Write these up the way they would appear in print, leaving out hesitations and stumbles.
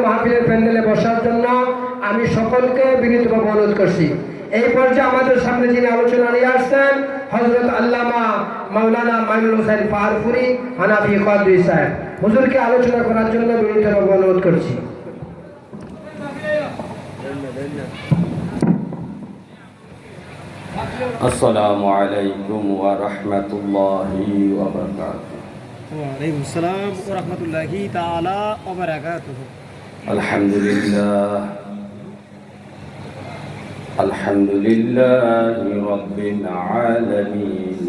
মাহফিলের প্যান্ডেলে বসার জন্য আমি সকলকে বিনীতভাবে অনুরোধ করছি। এই পর্যায়ে আমাদের সামনে যিনি আলোচনা নিয়ে আসছেন হযরত আল্লামা মাওলানা মাইনুল হোসেন পাহাড়পুরি হানাফি কাদরি সাহেব, হুজুরকে আলোচনা করার জন্য বিনীতভাবে অনুরোধ করছি। السلام عليكم ورحمة الله وبركاته. وعليكم السلام ورحمة الله تعالى وبركاته. الحمد لله رب العالمين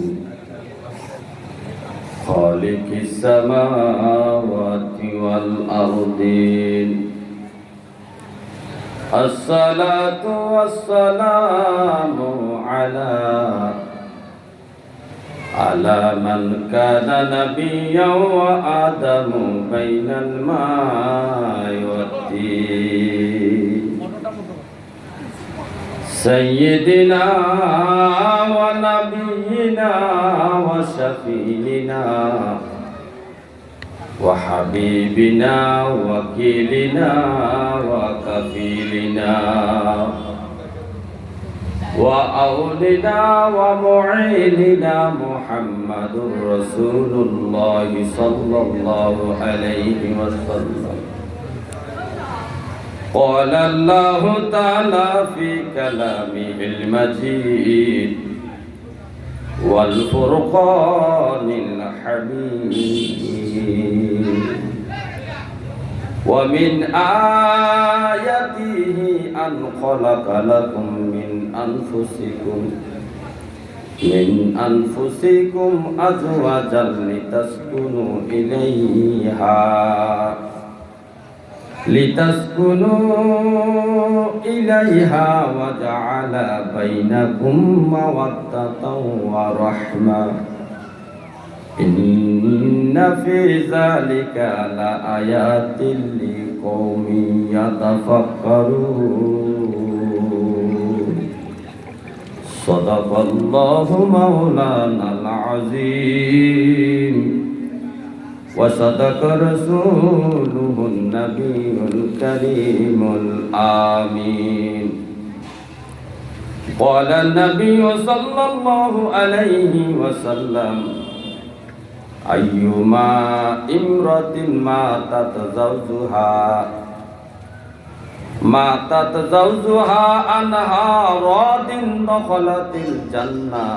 خالق السماوات والأرضين الصلاة والسلام على من كان نبيا وآدم بين الماء والطين سيدنا ونبينا وشفينا وحبيبنا وكيلنا وكفيلنا وأولنا ومعيننا محمد رسول الله صلى الله عليه وسلم. قال الله تعالى في كلامه المجيد والفرقان الحميد ومن آياته أن خلق لكم من أنفسكم أزواجا لتسكنوا إليها وجعل بينكم مودة ورحمة إن في ذلك لآيات لقوم يتفكرون. صدق الله مولانا العظيم وصدق رسوله النبي الكريم الآمين. قال النبي صلى الله عليه وسلم أيما امرأة ماتت زوجها عنها راض دخلت الجنة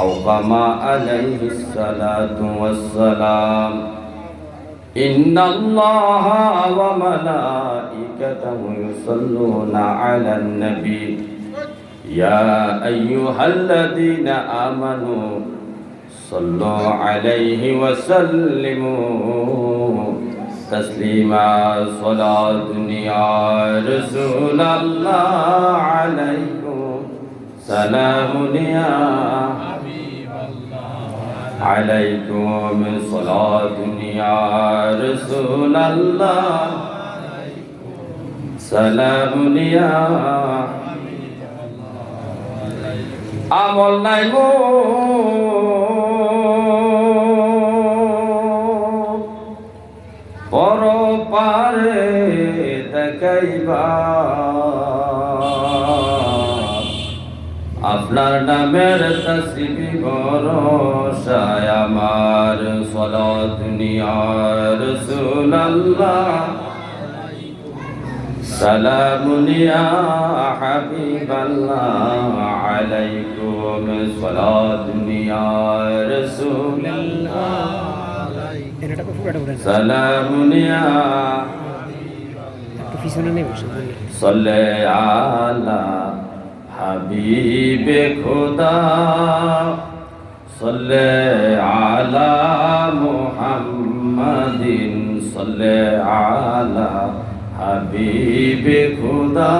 أو كما عليه الصلاة والسلام. إن الله وملائكته يصلون على النبي يا أيها الذين آمنوا صلوا عليه وسلموا تسليما. صلاة يا رسول الله عليكم سلام يا عليكم صلاة يا رسول الله سلام يا আমল নাই পর পারে দেখাইবা আপনার নামের তসবিহ ভরসায় আমার সালাত নিয়া রাসূলুল্লাহ সালামুন ইয়া হাবিবাল্লাহ আলাইকুম সালাতুন ইয়া রাসূলুল্লাহ সালামুন ইয়া সাল্লি আলা হাবিবে খুদা সাল্লি আলা মুহাম্মাদিন সাল্লি আলা হাবিবে খুদা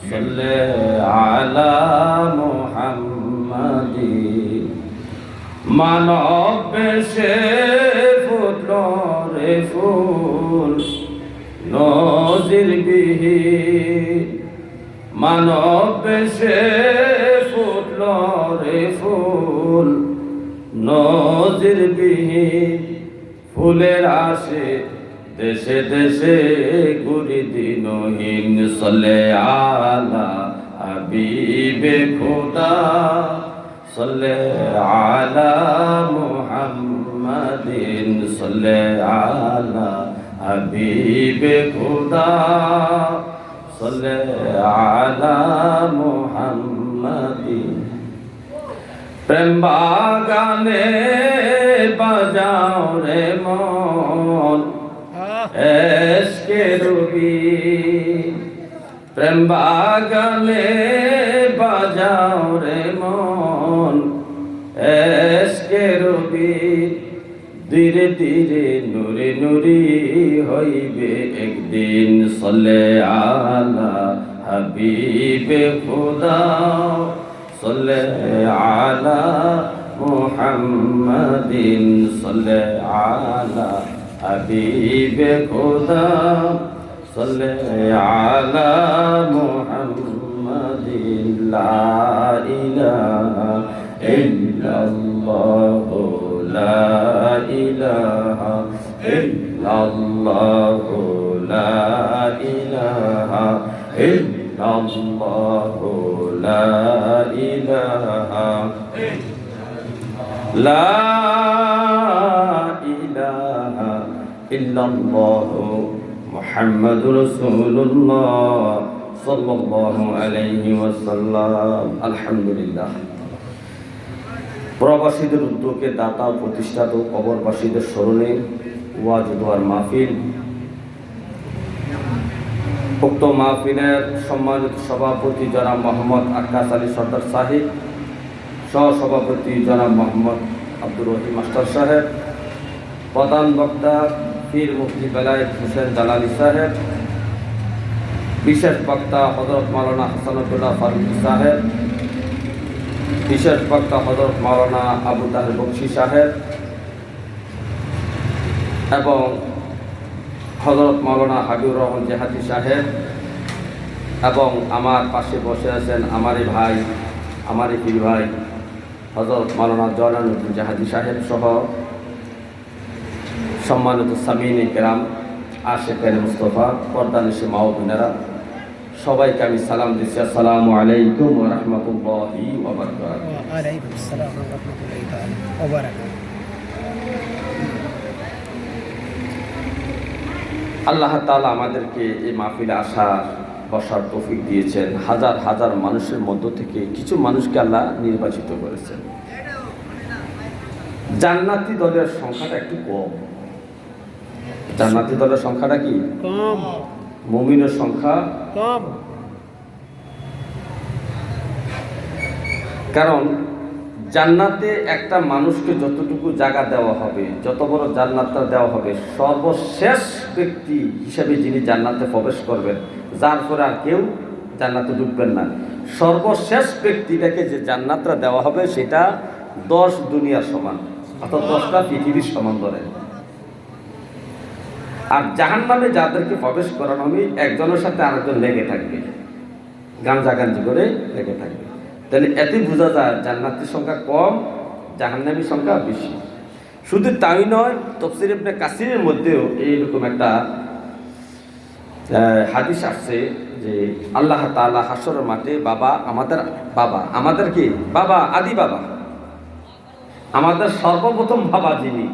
সাল্লি আলা মুহাম্মাদিন। মানব বেশে ফুটল রে ফুল নজির বিহীন, মানব বেশে ফুটল রে ফুল নজির বিহীন। ফুলের আসে দেশে দেশে ঘুরি দিনহীন সলে আলা হাবিবে খোদা সলে আলা মুহাম্মাদিন সলে আলা হাবিবে খোদা সলে আলা মুহাম্মাদিন প্রেম বাগানে বাজাও রে মন এসকে রবি প্রেম বাগানে বাজাও রে মন এসকে রবি ধীরে ধীরে নুরি নুরি হইবে একদিন সলে আলা হাবিবে খোদা সলে আলা মুহাম্মাদিন সলে আলা হাবিবে খোদা সলে আলা মুহাম্মাদিন লা ইলাহা ইল্লাল্লাহ লা ইলাহা ইল্লাল্লাহ লা ইলাহা ইল্লাল্লাহ লা ইলাহা লা ইলাহা ইল্লাল্লাহ মুহাম্মাদুর রাসূলুল্লাহ সাল্লাল্লাহু আলাইহি ওয়াসাল্লাম। আলহামদুলিল্লাহ। প্রবাসীদের উদ্যোগে দাতা প্রতিষ্ঠাত কবরবাসীদের স্মরণে ওয়াজ দোয়ার মাহফিল। উক্ত মাহফিলের সম্মানিত সভাপতি জনাব মোহাম্মদ আক্কাস আলী সর্দার সাহেব, সহসভাপতি জনাব মোহাম্মদ আব্দুর রহিম মাস্টার সাহেব, প্রধান বক্তা পীর মুফতি বেলায়েত হোসেন জালালী সাহেব, বিশেষ বক্তা হযরত মাওলানা হাসানুল্লাহ ফারুকী সাহেব, বিশেষ বক্তা হযরত মাওলানা আবু তাহের বকশী সাহেব এবং হযরত মাওলানা হাবিবুর রহমান জেহাদি সাহেব এবং আমার পাশে বসে আছেন আমারই ভাই, আমারই পীর ভাই হযরত মাওলানা জয়নালউদ্দিন জাহাদি সাহেব সহ সম্মানিত সামিনে কেরাম, আশিকান মুস্তাফা, পর্দানিশি মা ও বোনেরা, সবাইকে আমি সালাম দিচ্ছি। আসসালামু আলাইকুম ওয়া রাহমাতুল্লাহি ওয়া বারাকাতুহু। ওয়া আলাইকুম আসসালাম ওয়া রাহমাতুল্লাহি তাআলা ওয়া বারাকাতুহু। আল্লাহ তাআলা আমাদেরকে এই মাহফিলে আসার বসার তৌফিক দিয়েছেন। হাজার হাজার মানুষের মধ্য থেকে কিছু মানুষকে আল্লাহ নির্বাচিত করেছেন। জান্নাতি দলের সংখ্যাটা একটু কম। জান্নাতি দলের সংখ্যাটা কি কম? মুমিনের সংখ্যা কম। কারণ জান্নাতে একটা মানুষকে যতটুকু জায়গা দেওয়া হবে, যত বড় জান্নাতটা দেওয়া হবে, সর্বশেষ ব্যক্তি হিসেবে যিনি জান্নাতে প্রবেশ করবেন, যার পরে আর কেউ জান্নাতে ঢুকবেন না, সর্বশেষ ব্যক্তিটাকে যে জান্নাতটা দেওয়া হবে সেটা 10 দুনিয়ার সমান, অর্থাৎ 10টা পৃথিবীর সমান ধরে। আর জাহান্নামে যাদেরকে প্রবেশ করানো হবে একজনের সাথে আরেকজন লেগে থাকবে, গাঞ্জাগাঞ্জি করে লেগে থাকবে। তাহলে এতে বোঝা যায় জান্নাতের সংখ্যা কম, জাহান্নামীর সংখ্যা বেশি। শুধু তাই নয়, তাফসীর ইবনে কাসিরের মধ্যেও এইরকম একটা হাদিস আসছে যে আল্লাহ তাআলা হাশরের মাঠে আমাদের কি বাবা, আদি বাবা, আমাদের সর্বপ্রথম বাবা যিনি,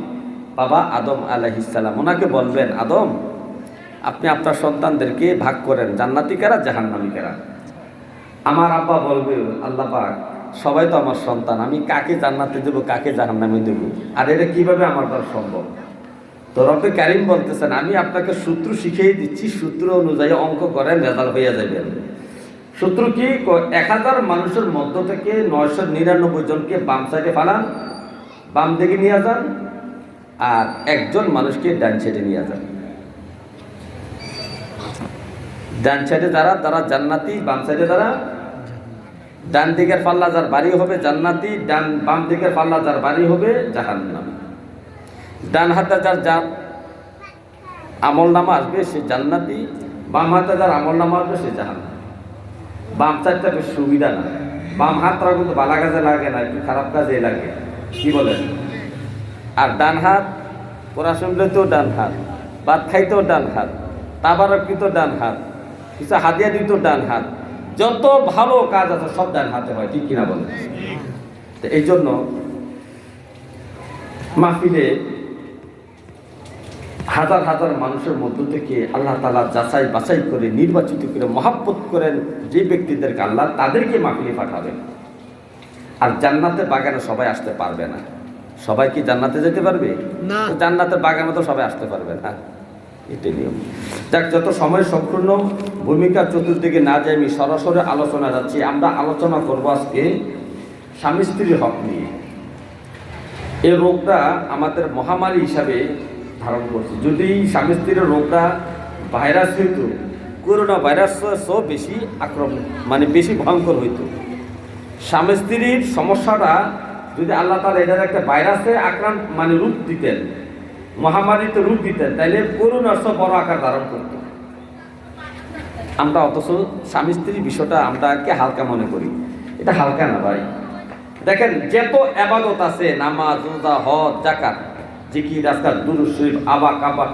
বাবা আদম আলাইহিস সালাম, ওনাকে বলবেন, আদম আপনি আপনার সন্তানদেরকে ভাগ করেন, জান্নাতি কারা জাহান্নামী কারা। আমার আব্বা বলবে, আল্লাহ পাক সবাই তো আমার সন্তান, আমি কাকে জান্নাতে দেবো কাকে জাহান্নামে দেবো, আর এটা কিভাবে আমার দ্বারা সম্ভব। তো রব্বে কারীম বলতেছেন, আমি আপনাকে সূত্র শিখিয়ে দিচ্ছি, সূত্র অনুযায়ী অঙ্ক করেন, রেজাল্ট হয়ে যাবে। সূত্র কি? 1000 মানুষের মধ্য থেকে 999 জনকে বাম সাইডে ফালান, বাম দিকে নিয়ে যান, আর একজন মানুষকে ডান সাইডে নিয়ে যান। ডান সাইডে যারা, তারা জান্নাতি, বাম সাইডে যারা, ডান দিকের পাল্লা যার বাড়ি হবে জান্নাতি, বাম দিকের পাল্লা যার বাড়ি হবে জাহান্নামী। ডান হাতে যার আমল নামা আসবে সে জান্নাতি, বাম হাতে যার আমল নামা আসবে সে জাহান্নামী। বাম সাইডটা বেশ সুবিধা না, বাম হাতটা কিন্তু ভালো কাজে লাগে না, একটু খারাপ কাজে লাগে, কি বলেন? আর ডান হাত পড়া শুনলে তো ডান হাত, ভাত খাইতেও ডান হাত, তাবারকিত ডান হাত, কিছু হাদিয়া দিত ডান হাত, যত ভালো কাজ আছে সব ডান হাতে হয়, ঠিক কিনা বলে? তো এই জন্য মাহফিলে হাজার হাজার মানুষের মধ্য থেকে আল্লাহ তাআলা যাচাই বাছাই করে নির্বাচিত করে মহাব্বত করেন যে ব্যক্তিদেরকে আল্লাহ, তাদেরকে মাহফিলে পাঠাবেন। আর জান্নাতের বাগানে সবাই আসতে পারবে না। সবাই কি জান্নাতে যেতে পারবে না। তো জান্নাতের বাগানে তো সবাই আসতে পারবে না, এটাই নিয়ম। যাক, যত সময় সম্পূর্ণ ভূমিকার চতুর্দিকে না যাই, আমি সরাসরি আলোচনা যাচ্ছি। আমরা আলোচনা করবো আজকে স্বামী স্ত্রীর হক নিয়ে। এই রোগটা আমাদের মহামারী হিসাবে ধারণ করছে। যদি স্বামী স্ত্রীর রোগটা ভাইরাস হইতো, করোনা ভাইরাস বেশি আক্রমণ, মানে বেশি ভয়ঙ্কর হইতো। স্বামী স্ত্রীর সমস্যাটা যদি আল্লাহ তাআলা এটার একটা ভাইরাসে আক্রান্ত মানে রূপ দিতেন, মহামারীতে রূপ দিতেন, তাইলে করোনার সব বড় আকার ধারণ করত। আমরা অথচ স্বামী স্ত্রীর বিষয়টা আমরা কে হালকা মনে করি। এটা হালকা না ভাই। দেখেন, যত আবাদত আছে, নামাজ, রোজা, হজ, যাকাত, জিকির, আজকার, দুরূদ শরীফ, আবা কাবা,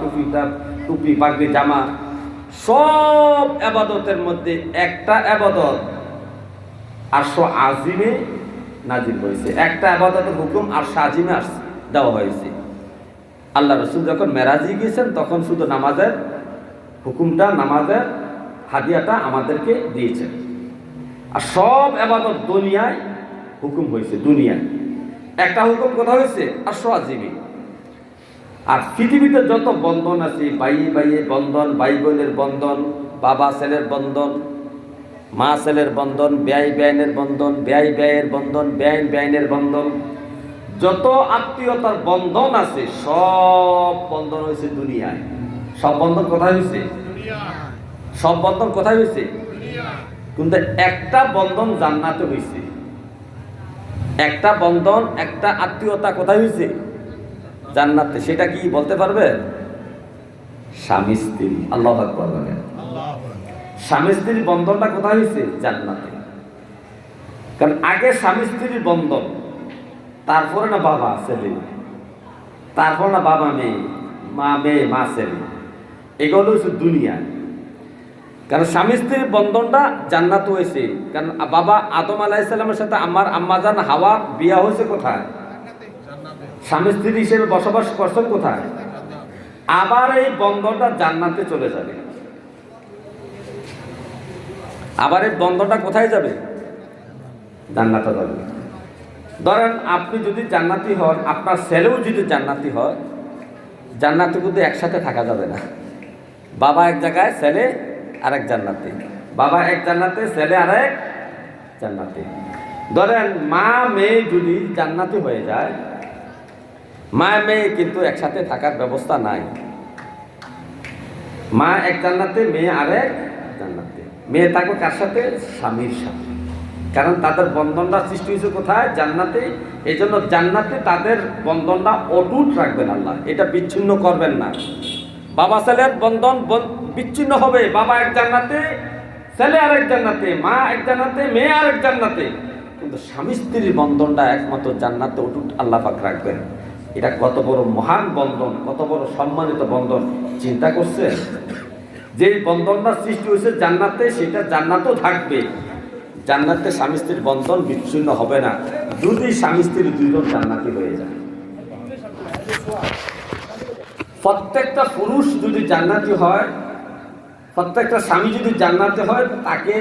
টুপি পাগড়ি, জামা, সব আবাদতের মধ্যে একটা আবাদত আরশে আজিমে নাজিল হয়েছে। একটা আবাদতের হুকুম আরশে আজিমে দেওয়া হয়েছে। আল্লাহ রাসূল যখন মেরাজে গিয়েছেন তখন শুধু নামাজের হুকুমটা, নামাজের হাদিয়াটা আমাদেরকে দিয়েছেন। আর সব আবাদত দুনিয়ায় হুকুম হয়েছে। দুনিয়ায় একটা হুকুম কোথাও হয়েছে আরশে আজিমে। আর পৃথিবীতে যত বন্ধন আছে, ভাইয়ে বন্ধন, ভাই বোনের বন্ধন, বাবা ছেলের বন্ধন, মা ছেলের বন্ধন, বেআইনের বন্ধন, বেআইয়ের বন্ধন, বেআইনের বন্ধন, যত আত্মীয়তার বন্ধন আছে সব বন্ধন হয়েছে দুনিয়ায়। সব বন্ধন কোথায় হয়েছে? সব বন্ধন কোথায় হয়েছে? কিন্তু একটা বন্ধন জান্নাতে হয়েছে। একটা বন্ধন, একটা আত্মীয়তা কোথায় হয়েছে? জান্নাতে। সেটা কি বলতে পারবে? স্বামী স্ত্রী। আল্লাহু আকবার বলেন। স্বামী স্ত্রীর বন্ধনটা কোথায় হয়েছে? জান্নাতে। কারণ আগে স্বামী স্ত্রীর বন্ধন, তারপরে না বাবা ছেলে, তারপর না বাবা মেয়ে, মা ছেলে, এগুলো হচ্ছে দুনিয়া। কারণ স্বামী স্ত্রীর বন্ধনটা জান্নাত হয়েছে। কারণ বাবা আদম আলাইহিস সালামের সাথে আমার আম্মাজান হাওয়া বিয়া হয়েছে কোথায়? স্বামী স্ত্রী হিসেবে বসবাস করছেন কোথায়? আবার এই বন্ধনটা জান্নাতে চলে যাবে। আবার এই বন্ধনটা কোথায় যাবে? জান্নাতে যাবে। ধরেন আপনি যদি জান্নাতি হন, আপনার ছেলেও যদি জান্নাতি হয়, জান্নাতে কিন্তু একসাথে থাকা যাবে না। বাবা এক জায়গায়, ছেলে আরেক জান্নাতে, বাবা এক জান্নাতে, ছেলে আরেক জান্নাতে। ধরেন মা মেয়ে যদি জান্নাতি হয়ে যায়, মা মেয়ে কিন্তু একসাথে থাকার ব্যবস্থা নাই। মা এক জান্নাতে, মেয়ে আরেক জান্নাতে। মেয়ে থাকবে কার সাথে? স্বামীর সাথে। কারণ তাদের বন্ধনটা সৃষ্টি হয়েছে কোথায়? জান্নাতে। এই জন্য জান্নাতে তাদের বন্ধনটা অটুট রাখবেন আল্লাহ, এটা বিচ্ছিন্ন করবেন না। বাবা ছেলের বন্ধন বিচ্ছিন্ন হবে। বাবা এক জান্নাতে, ছেলে আরেক জান্নাতে, মা এক জান্নাতে, মেয়ে আরেক জান্নাতে। কিন্তু স্বামী স্ত্রীর বন্ধনটা একমাত্র জান্নাতে অটুট আল্লাহ পাক রাখবেন। এটা কত বড় মহান বন্ধন, কত বড় সম্মানিত বন্ধন, চিন্তা করছেন? যে বন্ধনটা সৃষ্টি হয়েছে জান্নাতে, সেটা জান্নাতেও থাকবে। জান্নাতে স্বামী স্ত্রীর বন্ধন বিচ্ছিন্ন হবে না যদি স্বামী স্ত্রী দুইজন জান্নাতি হয়ে যায়। প্রত্যেকটা পুরুষ যদি জান্নাতি হয়, প্রত্যেকটা স্বামী যদি জান্নাতি হয়, তাকে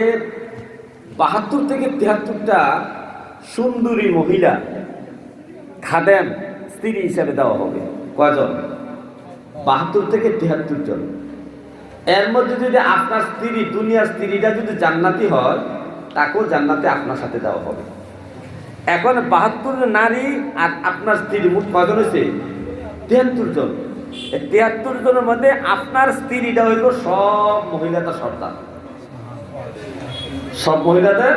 ৭২ থেকে ৭৩টা সুন্দরী মহিলা খাদেম স্ত্রী হিসেবে দেওয়া হবে। কয়জন? ৭২ থেকে ৭৩ জন। এর মধ্যে যদি আপনার স্ত্রী, দুনিয়ার স্ত্রীটা যদি জান্নাতি হয়, তাকেও জান্নাতে আপনার সাথে দেওয়া হবে। এখন ৭২ নারী আর আপনার স্ত্রী মোট কয়জন হয়েছে? ৭৩ জন। এই ৭৩ জনের মধ্যে আপনার স্ত্রীটা হইল সব মহিলাদের সর্দার, সব মহিলাদের,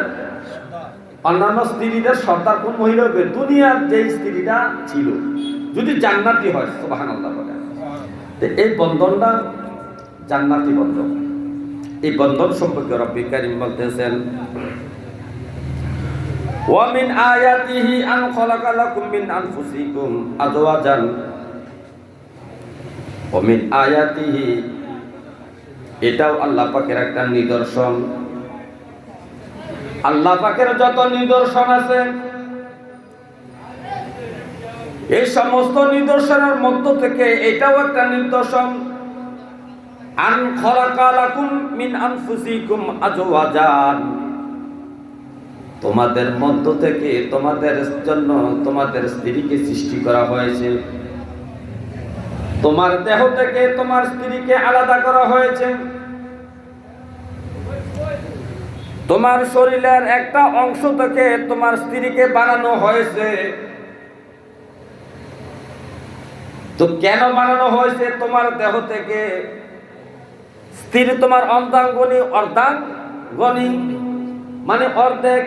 অন্যান্য স্ত্রীদের সর্দার কোন মহিলা হবে? দুনিয়ার যে স্ত্রীটা ছিল, যদি জান্নাতি হয়। সুবহানাল্লাহ বলেন। এই বন্ধনটা জান্নাতি বন্ধন। এই বন্ধন সম্পর্কে রব্বুল কারীম বলতেছেন, ওয়া মিন আয়াতিহি আন খালাকা লাকুম মিন আনফুসিকুম আজওয়াজান ওমিন আয়াতিহি, এটাও আল্লাহ পাকের একটা নিদর্শন। আল্লাহ পাকের যত নিদর্শন আছে, এই সমস্ত নিদর্শনের মধ্য থেকে এটাও একটা নিদর্শন। আন খালাকা লাকুম মিন আনফুসিকুম আজওয়াজান, তোমাদের মধ্য থেকে তোমাদের জন্য তোমাদের স্ত্রীকে সৃষ্টি করা হয়েছে। তোমার দেহ থেকে তোমার স্ত্রীকে আলাদা করা হয়েছে। তোমার শরীরের একটা অংশ থেকে তোমার স্ত্রীকে বানানো হয়েছে। তো কেন বানানো হয়েছে? তোমার দেহ থেকে স্ত্রী তোমার অর্ধাঙ্গনী মানে অর্ধেক।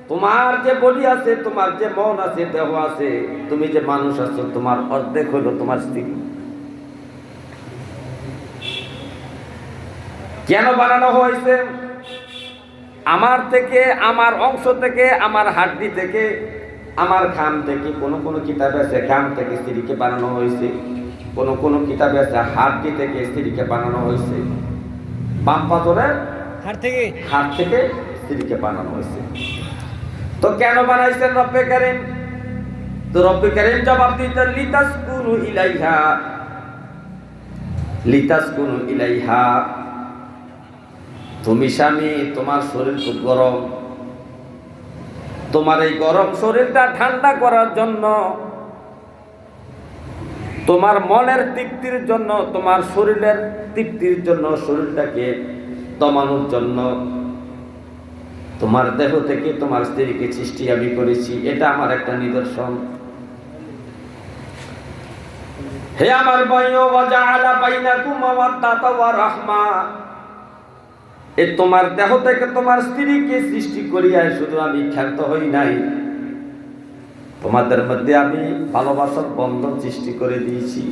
তোমার যে বডি আছে, তোমার যে মন আছে, দেহ আছে, তুমি যে মানুষ আছো, তোমার অর্ধেক হলো তোমার স্ত্রী। কেন বানানো হয়েছে? আমার থেকে, আমার অংশ থেকে, আমার হাড্ডি থেকে, আমার ঘাম থেকে, কোন কোন কিতাবে আছে ঘাম থেকে স্ত্রীকে বানানো হয়েছে, কোন কোন কিতাবে আছে হাড্ডি থেকে স্ত্রীকে বানানো হয়েছে, বাম পাথরের হাড় থেকে স্ত্রীকে বানানো হয়েছে। তো কেন বানাইছেন রব্বে কারীম? তো রব্বে কারীম জবাব দিতেন, লিতাসকুনু ইলাইহা। তুমি স্বামী, তোমার শরীর খুব গরম, তোমার এই গরম শরীরটা ঠান্ডা করার জন্য, তোমার মনের তৃপ্তির জন্য, তোমার শরীরের তৃপ্তির জন্য, শরীরটাকে দমানোর জন্য তোমার দেহ থেকে তোমার স্ত্রীকে সৃষ্টি আমি করেছি। এটা আমার একটা নিদর্শন। হে আমার ভাইও, ওয়াজআলা বাইনাকুম মাওয়াদ্দাতা ওয়া রাহমা, এ তোমার দেহ থেকে তোমার স্ত্রীকে সৃষ্টি করিয়া শুধু আমি ক্ষান্ত হই নাই, তোমাদের মধ্যে আমি ভালোবাসার বন্ধন সৃষ্টি করে দিয়েছি।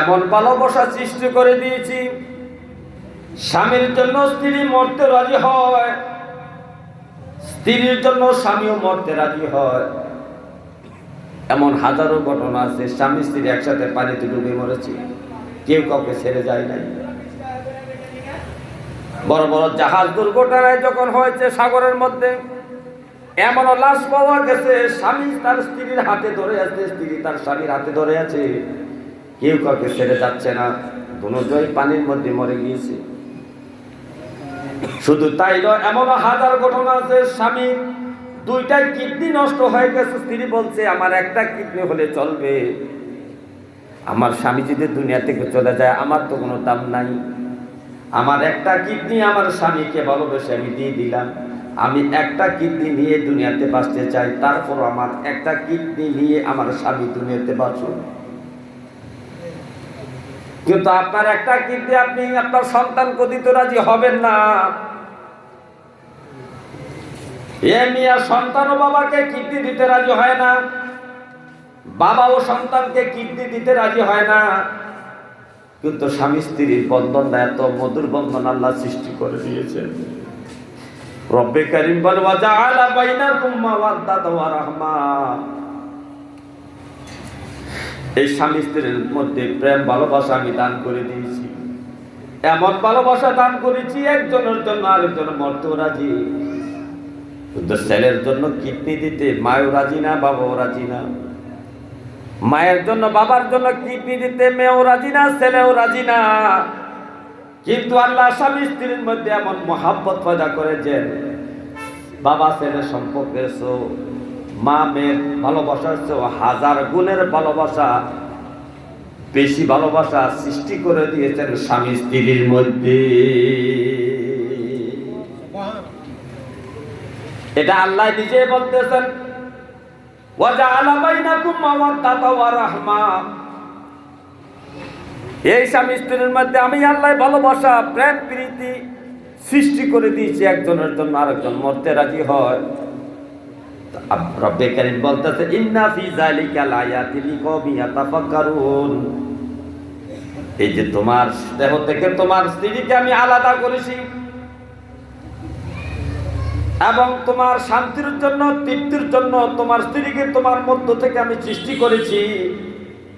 এমন ভালোবাসা সৃষ্টি করে দিয়েছি, স্বামীর জন্য স্ত্রী মরতে রাজি হয়, স্ত্রীর জন্য স্বামীও মরতে রাজি হয়। এমন হাজারো ঘটনা আছে, স্বামী স্ত্রী একসাথে পানিতে ডুবে মরেছে, কেউ কাউকে ছেড়ে যায় নাই। বড় বড় জাহাজ দুর্ঘটনায় যখন হয়েছে সাগরের মধ্যে, এমন লাশ পাওয়া গেছে, স্বামী তার স্ত্রীর হাতে ধরে আছে, স্ত্রী তার স্বামীর হাতে ধরে আছে, কেউ কাউকে ছেড়ে যাচ্ছে না, দুজনেই পানির মধ্যে মরে গিয়েছে। শুধু তাই নয়, এমন হাজার ঘটনা আছে, স্বামীর দুইটাই কিডনি নষ্ট হয়ে গেছে, স্ত্রী বলছে আমার একটা কিডনি হলে চলবে, আমার স্বামী যদি দুনিয়া থেকে চলে যায় আমার তো কোনো দাম নাই, আমার একটা কিডনি আমার স্বামীকে ভালোবেসে আমি দিয়ে দিলাম, আমি একটা কিডনি নিয়ে দুনিয়াতে বাঁচতে চাই, তারপর আমার একটা কিডনি নিয়ে আমার স্বামী দুনিয়াতে বাঁচুন। কিন্তু আপনার একটা কিডনি আপনি আপনার সন্তানকে দিতে রাজি হবেন না। এ মিয়া, সন্তানও বাবাকে কিডনি দিতে রাজি হয় না, বাবাও সন্তানকে কিডনি দিতে রাজি হয় না। কিন্তু স্বামী স্ত্রীর বন্ধনটা এত মধুর বন্ধন আল্লাহ সৃষ্টি করে দিয়েছেন। রব্বে কারীম বলে, ওয়াজআলা বাইনাকুম মাওয়াদ্দাতা ওয়া রাহমা, এই স্বামী স্ত্রীর মধ্যে প্রেম ভালোবাসা আমি দান করে দিয়েছি। এমন ভালোবাসা দান করেছি, একজনের জন্য আরেকজন মরতেও রাজি। কিন্তু ছেলের জন্য কিডনি দিতে মায়ও রাজি না, বাবাও রাজি না। মায়ের জন্য বাবার জন্য কিডনি দিতে মেয়েও রাজি না, ছেলেও রাজি না। কিন্তু আল্লাহ স্বামী স্ত্রীর মধ্যে এমন মহাব্বত পয়দা করেছেন, বাবা ছেলের সম্পর্কের চেয়েও, মা মেয়ের ভালোবাসার চেয়েও হাজার গুণের ভালোবাসা, বেশি ভালোবাসা সৃষ্টি করে দিয়েছেন স্বামী স্ত্রীর মধ্যে। এটা আল্লাহ নিজে বলতেছেন, ওয়াজআলা বাইনাকুম মাওয়াদ্দাতা ওয়া রাহমা, এই স্বামী স্ত্রীর মধ্যে আমি আল্লাহ ভালোবাসা, প্রেম প্রীতি সৃষ্টি করে দিয়েছি, একজনের জন্য আরেকজন মরতে রাজি হয়। রব্বে কারীম বলতেছে, ইন্না ফি যালিকা লায়াতিন লিকাওমিন ইয়াতাফাক্কারুন, এই যে তোমার দেহ থেকে তোমার স্ত্রীকে আমি আলাদা করেছি এবং তোমার শান্তির জন্য, তৃপ্তির জন্য তোমার স্ত্রীকে তোমার মধ্য থেকে আমি সৃষ্টি করেছি,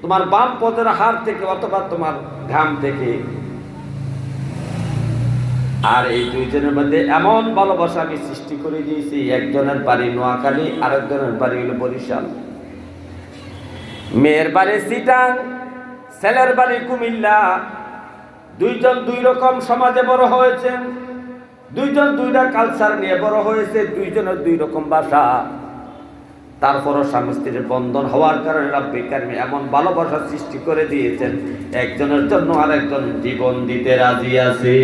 তোমার বাম পদের হাড় থেকে অথবা তোমার ঘাম থেকে। আর এই দুইজনের মধ্যে এমন ভালোবাসা আমি সৃষ্টি করে দিয়েছি, একজনের বাড়ি নোয়াখালী, আরেকজনের বাড়ি হলো বরিশাল। মেয়ের বাড়ি চিটাং, ছেলের বাড়ি কুমিল্লা। দুইজন দুই রকম সমাজে বড় হয়েছেন, দুইজন দুইটা কালচার নিয়ে বড় হয়েছে, দুইজনের দুই রকম ভাষা। তারপরও স্বামী স্ত্রীর বন্ধন হওয়ার কারণে রব্বুল কারীম এমন ভালোবাসা সৃষ্টি করে দিয়েছেন, একজনের জন্য আরেকজন জীবন দিতে রাজি আছে।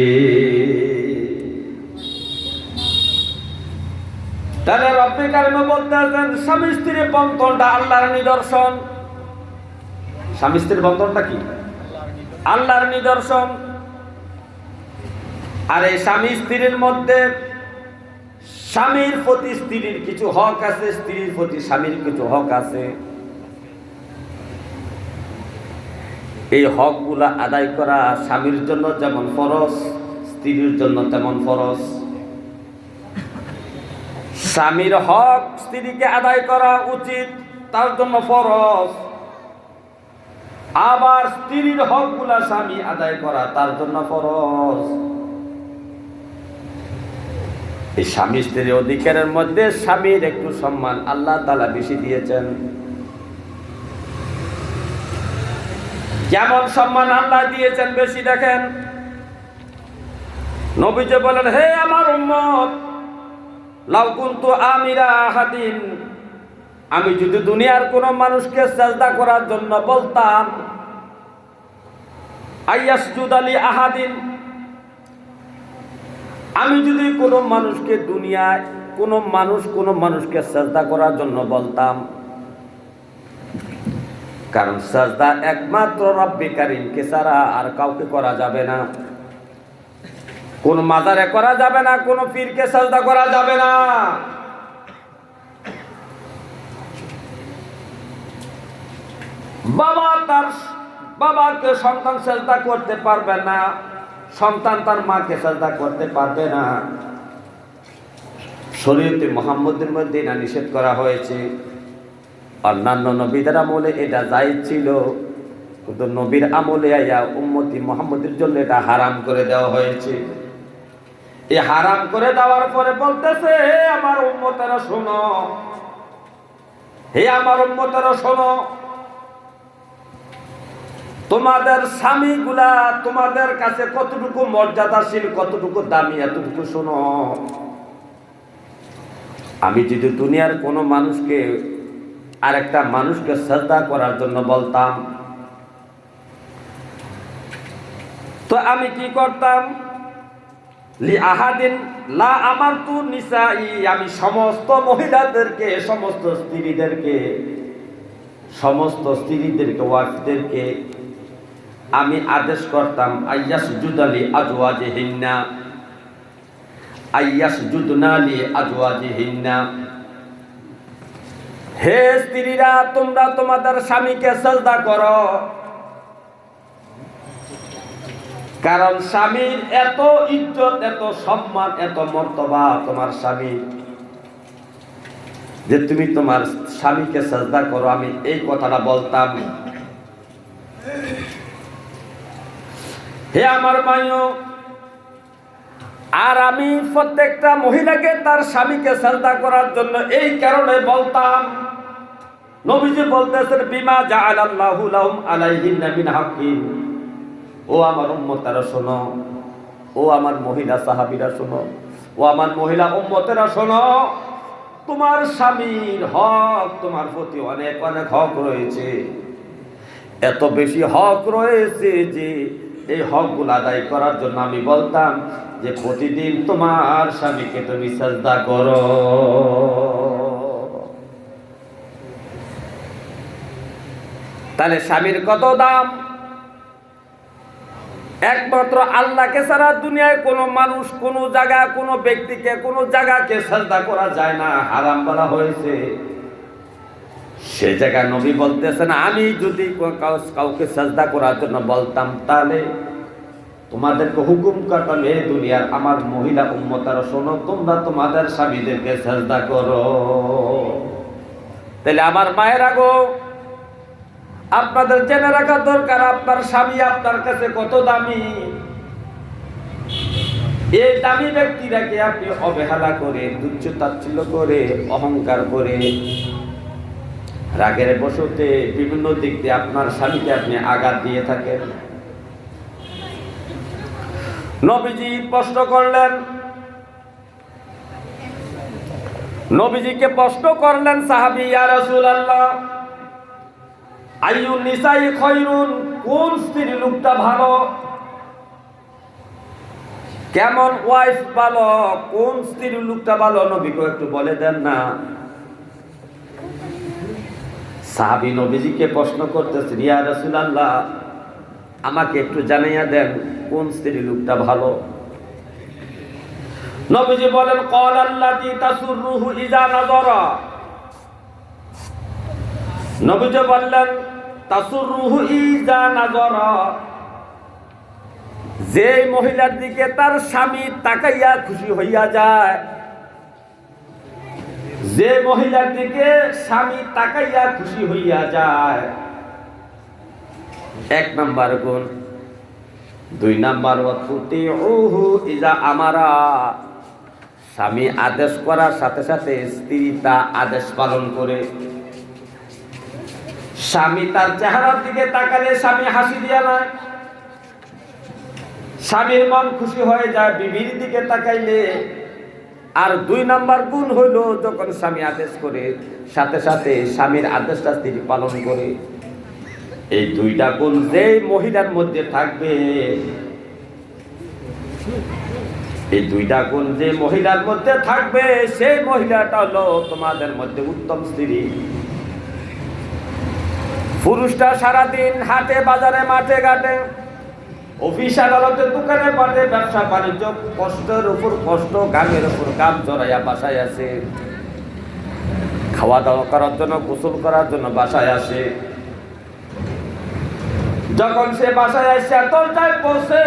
তাহলে রব্বুল কারীম বলতে আছেন স্বামী স্ত্রীর বন্ধনটা আল্লাহর নিদর্শন। স্বামী স্ত্রীর বন্ধনটা কি? আল্লাহর নিদর্শন। আর এই স্বামী স্ত্রীর মধ্যে স্বামীর প্রতি স্ত্রীর কিছু হক আছে, স্ত্রীর প্রতি স্বামীর কিছু হক আছে। এই হকগুলা আদায় করা স্বামীর জন্য যেমন ফরজ, স্ত্রীর জন্য তেমন ফরজ। স্বামীর হক স্ত্রীকে আদায় করা উচিত, তার জন্য ফরজ। আবার স্ত্রীর হকগুলা স্বামী আদায় করা তার জন্য ফরজ। এই স্বামী স্ত্রীর অধিকারের মধ্যে স্বামীর একটু সম্মান আল্লাহ তাআলা বেশি দিয়েছেন। কেমন সম্মান আল্লাহ দিয়েছেন বেশি দেখেন। নবীজি বলেন, হে আমার উম্মত, লাউ কুনতু আমিরা আহাদিন, আমি যদি দুনিয়ার কোন মানুষকে সিজদা করার জন্য বলতাম, আইয়াসজুদ আলি আহাদিন, আমি যদি কোনো মানুষকে দুনিয়ায় কোনো মানুষকে সিজদা করার জন্য বলতাম, কারণ সিজদা একমাত্র রব্বুল কারীমকে ছাড়া আর কাউকে করা যাবে না। কোন মাজারে করা যাবে না, কোন পীরকে সিজদা করা যাবে না। বাবা তার বাবাকে সন্তান সিজদা করতে পারবে না, সন্তান তার মাকে সিজদা করতে পারবে না। শরীয়তে মুহাম্মদের মধ্যে এটা নিষেধ করা হয়েছে। অন্যান্য নবীদের আমলে এটা জায়েজ ছিল, কিন্তু নবীর আমলে আয়া উম্মতি মুহাম্মদের জন্য এটা হারাম করে দেওয়া হয়েছে। এই হারাম করে দেওয়ার পরে বলতেছে, হে আমার উম্মতেরা শোনো, হে আমার উম্মতেরা শোনো, তোমাদের স্বামীগুলা তোমাদের কাছে কতটুকু মর্যাদাশীল, কতটুকু দামি, এতটুকু শোনো। আমি যদি দুনিয়ার কোনো মানুষকে আরেকটা মানুষকে সিজদা করার জন্য বলতাম, তো আমি কি করতাম? লি আহাদিন লা আমারতু নিসাই, আমি সমস্ত মহিলাদেরকে, সমস্ত স্ত্রীদেরকে, ওয়াইফদেরকে আমি আদেশ করতাম, আইয়াসজুদা লি আজওয়াজিহিন্না, আইয়াসজুদনা লি আজওয়াজিহিন্না, হে স্ত্রীরা তোমরা তোমাদের স্বামীকে সিজদা করো। কারণ স্বামীর এত ইজ্জত, এত সম্মান, এত মর্তবা তোমার স্বামী, যে তুমি তোমার স্বামীকে সিজদা করো। আমি এই কথাটা বলতাম। হে আমার ভাইও, আর আমি প্রত্যেকটা মহিলাকে তার স্বামীকে সিজদা করার জন্য এই কারণে বলতাম। নবীজি বলতেছেন, বিমা জাআলাল্লাহু লাহুম আলাইহিন্না মিন হাক্কিন। ও আমার উম্মতেরা শোনো, ও আমার মহিলা সাহাবীরা শোনো, ও আমার মহিলা উম্মতেরা শোনো, তোমার স্বামীর হক তোমার প্রতি অনেক অনেক হক রয়েছে। এত বেশি হক রয়েছে যে এই হকগুলো আদায় করার জন্য আমি বলতাম যে প্রতিদিন তোমার স্বামীকে তুমি সিজদা করো। তাহলে স্বামীর কত দাম! একমাত্র আল্লাহকে ছাড়া দুনিয়ায় কোনো মানুষ, কোনো জায়গা, কোনো ব্যক্তিকে, কোনো জায়গাকে সিজদা করা যায় না, হারাম বলা হয়েছে। সে জায়গায় নবী বলতেছেন, আমি যদি কাউকে সিজদা করার জন্য বলতাম, তাহলে তোমাদেরকে হুকুম করতাম, হে দুনিয়ার আমার মহিলা উম্মতেরা শোনো, তোমরা তোমাদের স্বামীদেরকে সিজদা করো। তাহলে আমার মায়েরা গো, আপনাদের জেনে রাখা দরকার আপনার স্বামী আপনার কাছে কত দামি। এই দামি ব্যক্তিটাকে আপনি অবহেলা করে, তুচ্ছ তাচ্ছিল্য করে, অহংকার করে, রাগের বশতে বিভিন্ন দিক দিয়ে আপনার স্বামীকে আপনি আঘাত দিয়ে থাকেন। নবীজি প্রশ্ন করলেন, নবীজিকে প্রশ্ন করলেন সাহাবী, ইয়া রাসূলুল্লাহ আইয়ুন নিসাই খায়রুন, কোন স্ত্রী লোকটা ভালো, কেমন ওয়াইফ ভালো, কোন স্ত্রী লোকটা ভালো, নবীকে একটু বলে দেন না। সাহাবী নবীজিকে প্রশ্ন করতেছে, ইয়া রাসূলুল্লাহ আমাকে একটু জানাইয়া দেন কোন স্ত্রী লোকটা ভালো। নবীজি বলেন, ক্বালাল্লাতী তাসুররুহু ইযা নাযারা। নবীজি বললেন, তাসুররুহু ইযা নাযারা, যে মহিলার দিকে তার স্বামী তাকাইয়া খুশি হইয়া যায়, যে মহিলার দিকে স্বামী তাকাইয়া খুশি হইয়া যায়, এক নাম্বার গুণ। দুই নাম্বার, ওয়াতুতিউহু ইযা আমারা, স্বামী আদেশ করার সাথে সাথে স্ত্রী তা আদেশ পালন করে। স্বামী তার চেহারার দিকে তাকালে স্বামী হাসি দিয়া নয়, স্বামীর মন খুশি হয়ে যায় বিবির দিকে তাকাইলে। আর দুই নাম্বার গুণ হইল, যখন স্বামী আদেশ করে সাথে সাথে স্বামীর আদেশটা স্ত্রী পালন করে। এই দুইটা গুণ যে মহিলার মধ্যে থাকবে, এই দুইটা গুণ যে মহিলার মধ্যে থাকবে, সেই মহিলাটা হলো তোমাদের মধ্যে উত্তম স্ত্রী। পুরুষটা সারাদিন হাটে বাজারে মাঠে ঘাটে, অফিস আদালতে দোকানে পাটে, ব্যবসা বাণিজ্য, কষ্টের উপর কষ্ট, গামের উপর গাম জড়াইয়া বাসায় আসে, খাওয়া দাওয়া করার জন্য, গোসল করার জন্য বাসায় আসে। যখন সে বাসায় আসে দরজায় পৌঁছে,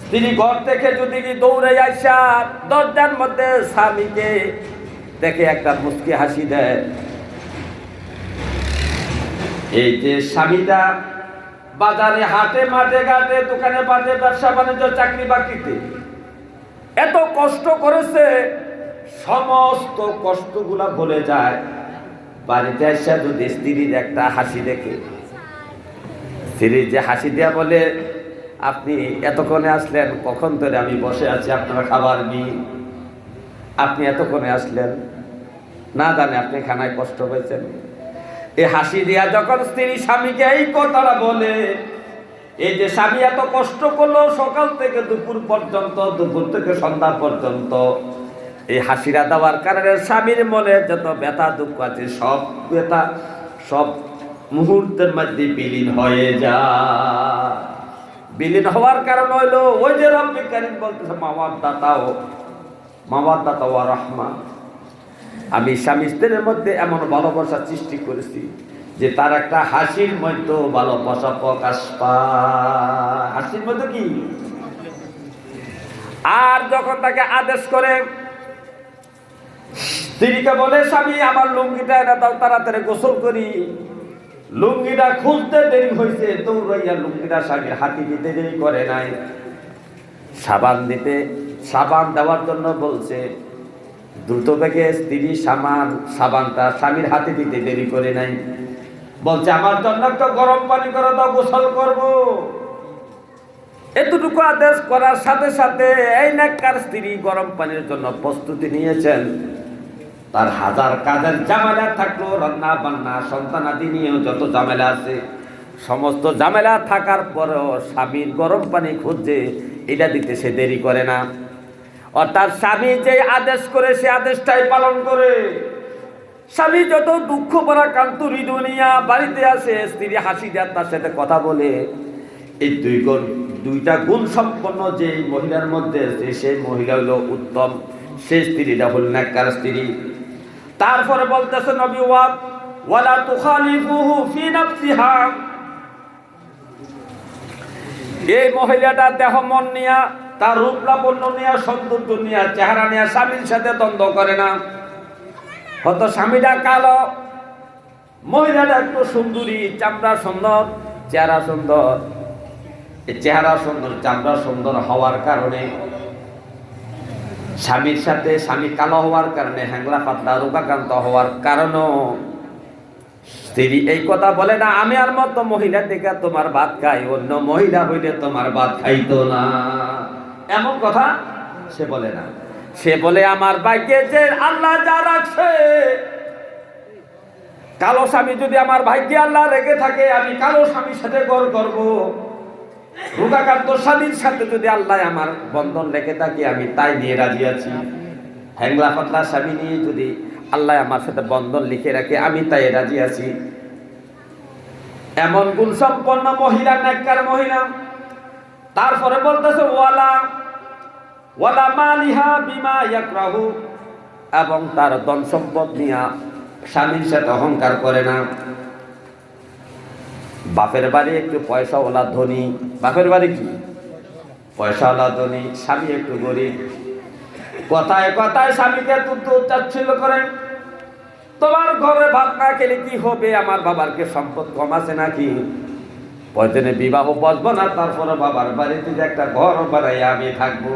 স্ত্রী ঘর থেকে যদি দৌড়ে আসা দরজার মধ্যে স্বামীকে দেখে একটা মুচকি হাসি দেয়। এই যে স্বামীটা বাজারে হাটে মাঠে ঘাটে দোকানে পাটে ব্যবসা বাণিজ্য চাকরি বাকরিতে এত কষ্ট করেছে, সমস্ত কষ্টগুলা ভুলে যায় বাড়িতে এসে যদি স্ত্রীর একটা হাসি দেখে। স্ত্রী যে হাসি দেয়া বলে, আপনি এতক্ষণে আসলেন, কখন ধরে আমি বসে আছি আপনার খাবার নিয়ে, আপনি এতক্ষণে আসলেন, না জানে আপনি খানায় কষ্ট হয়েছেন। এই হাসি দিয়া যখন স্ত্রী স্বামীকে এই কথাটা বলে, এই যে স্বামী এত কষ্ট করলো সকাল থেকে দুপুর পর্যন্ত, দুপুর থেকে সন্ধ্যা পর্যন্ত, এই হাসিরা দেওয়ার কারণে স্বামীর মনে যত ব্যথা দুঃখ আছে সব ব্যথা সব মুহূর্তের মধ্যে বিলীন হয়ে যায়। বিলীন হওয়ার কারণ হইলো ওই যে রব্বুল কারীম বলতেছে, মাওয়াদ্দাতা ওয়া রাহমা, আমি স্বামী স্ত্রীর মধ্যে এমন ভালোবাসা সৃষ্টি করেছি যে তার একটা হাসির মধ্যে ভালোবাসা প্রকাশ পায়। হাসির মধ্যে কি? আর যখন তাকে আদেশ করে, স্ত্রীকে বলে, স্বামী আমার লুঙ্গিটা এনে দাও, তাড়াতাড়ি গোসল করি। লুঙ্গিটা খুলতে দেরি হয়েছে, দৌড়াইয়া লুঙ্গিটা স্বামীর হাতে দিতে দেরি করে নাই। সাবান দেওয়ার জন্য বলছে, দ্রুত বেগে স্ত্রী সাবানটা স্বামীর হাতে দিতে দেরি করে নাই। বলছে, আমার জন্য একটা গরম পানি করে দাও, গোসল করব। এতটুকু আদেশ করার সাথে সাথে এই নেককার স্ত্রী গরম পানির জন্য প্রস্তুতি নিয়েছেন। তার হাজার কাজের ঝামেলা থাকলো, রান্না বান্না সন্তানাদি নিয়েও যত ঝামেলা আছে, সমস্ত ঝামেলা থাকার পরেও স্বামীর গরম পানি খুঁজছে, এটা দিতে সে দেরি করে না। অর্থাৎ স্বামী যে আদেশ করে সে আদেশটাই পালন করে। স্বামী যত দুঃখ ভরা কান্তরি দুনিয়া বাড়িতে আসে, স্ত্রী হাসি দেয়, তার সাথে কথা বলে, এই দুইটা গুণ সম্পন্ন যে মহিলার মধ্যে আছে, সেই মহিলা হলো উত্তম, সেই স্ত্রীটা হল নেককার স্ত্রী। তারপরে বলতেছে নবী, ওয়ালা তুখালিফুহু ফি নাফসিহা, এই মহিলাটা দেহ মন নিয়া, তার রূপ লাবণ্য নিয়া, সৌন্দর্য নিয়া, চেহারা নিয়া স্বামীর সাথে দ্বন্দ্ব করে না। হয়তো স্বামীটা কালো, মহিলাটা একটু সুন্দরী, চামড়া সুন্দর, চেহারা সুন্দর। এই চেহারা সুন্দর, চামড়া সুন্দর হওয়ার কারণে, স্বামীর সাথে স্বামী কালো হওয়ার কারণে, হ্যাংলা পাতলা রোগাক্রান্ত হওয়ার কারণেও স্ত্রী এই কথা বলে না, আমি আর মতো মহিলা দেখে তোমার ভাত খাই, অন্য মহিলা হইলে তোমার ভাত খাইতো না, এমন কথা সে বলে না। সে বলে আমার ভাগ্যে যে আল্লাহ যা রাখছে, কালো স্বামী যদি আমার ভাগ্যে আল্লাহ রেখে থাকে, আমি কালো স্বামীর সাথে ঘর করবো। রোগাক্রান্ত স্বামীর সাথে যদি আল্লাহ আমার বন্ধন রেখে থাকে, আমি তাই নিয়ে রাজি আছি। হ্যাংলা পাতলা স্বামী নিয়ে যদি আল্লাহ আমার সাথে বন্ধন লিখে রাখে, আমি তাই রাজি আছি। এমন গুণ সম্পন্ন মহিলা, নেককার মহিলা। তারপরে বলতেছে ওয়ালা ওয়ালা মালিহা বিমা ইয়াকরাহু, এবং তার ধন সম্পদ নিয়ে স্বামীর সাথে অহংকার করে না। বাপের বাড়ি একটু পয়সাওয়ালা ধনী, বাপের বাড়ি কি পয়সাওয়ালা ধনী, স্বামী একটু গরিব, কথায় কথায় স্বামীকে তুচ্ছ তাচ্ছিল্য করেন। তোমার ঘরে ভাত না খেলে কি হবে, আমার বাবার কি সম্পদ কম আছে নাকি, প্রয়োজনে বিবাহ বসবো না, তারপরে বাবার বাড়িতে যে একটা ঘর বানাই আমি থাকবো।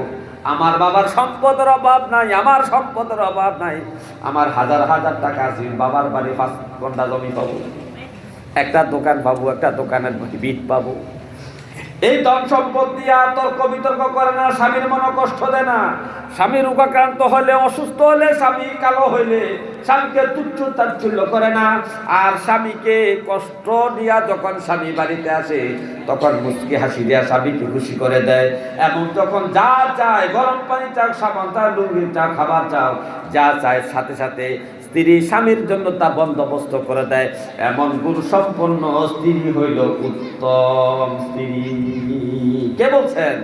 আমার বাবার সম্পদের অভাব নাই, আমার সম্পদের অভাব নাই, আমার হাজার হাজার টাকা আছে, বাবার বাড়ি 5 ঘন্টা জমি পাবো, একটা দোকান পাবো, একটা দোকানের বিট পাবো। এই ধন সম্পদ দিয়া তর্ক বিতর্ক করে না, স্বামীর মনে কষ্ট দেয় না। স্বামী রোগাক্রান্ত হলে, অসুস্থ হলে, স্বামী কালো হইলে স্বামীকে তুচ্ছ তাচ্ছিল্য করে না। আর স্বামীকে কষ্ট দিয়া যখন স্বামী বাড়িতে আসে, তখন মুচকি হাসি দিয়া স্বামীকে খুশি করে দেয়। এবং যখন যা চায়, গরম পানি চাও, সাবান চাও, লুঙ্গি চাও, খাবার চাও, যা চায় সাথে সাথে স্ত্রী স্বামীর জন্য তা বন্দোবস্ত করে দেয়। এমন গুণ সম্পন্ন স্ত্রী হইল উত্তম স্ত্রী। কে বলছেন?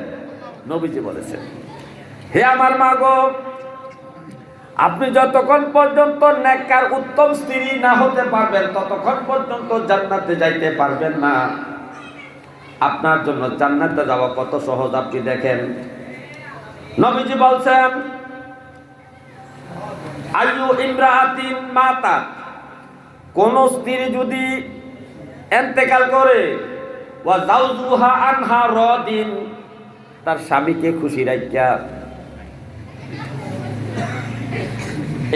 নবীজি বলেছেন। হে আমার মা গো, আপনি যতক্ষণ পর্যন্ত নেককার উত্তম স্ত্রী না হতে পারবেন, ততক্ষণ পর্যন্ত জান্নাতে যাইতে পারবেন না। আপনার জন্য জান্নাতে যাওয়া কত সহজ আপনি দেখেন। নবীজি বলছেন, আইয়ু ইমরাআতিন মাতাত, কোন স্ত্রী যদি ইন্তেকাল করে, ওয়া যাওজুহা আনহা রাদিন, তার স্বামীকে খুশি রাখিয়া,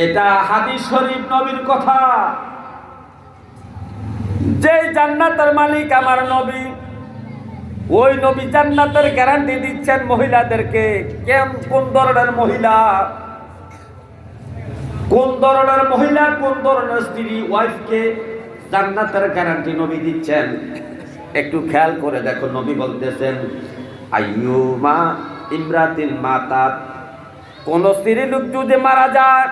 এটা হাদিস শরীফ, নবীর কথা। যে জান্নাতের মালিক আমার নবী, ওই নবী জান্নাতের গ্যারান্টি দিচ্ছেন মহিলাদেরকে। কোন ধরনের মহিলা, কোন ধরনের মহিলা, কোন ধরনের স্ত্রী, ওয়াইফকে জান্নাতের গ্যারান্টি নবী দিচ্ছেন। একটু খেয়াল করে দেখো, নবী বলতেছেন, আইয়ুমা ইমরাতিন মাতাত, কোন স্ত্রী লোক যদি মারা যায়,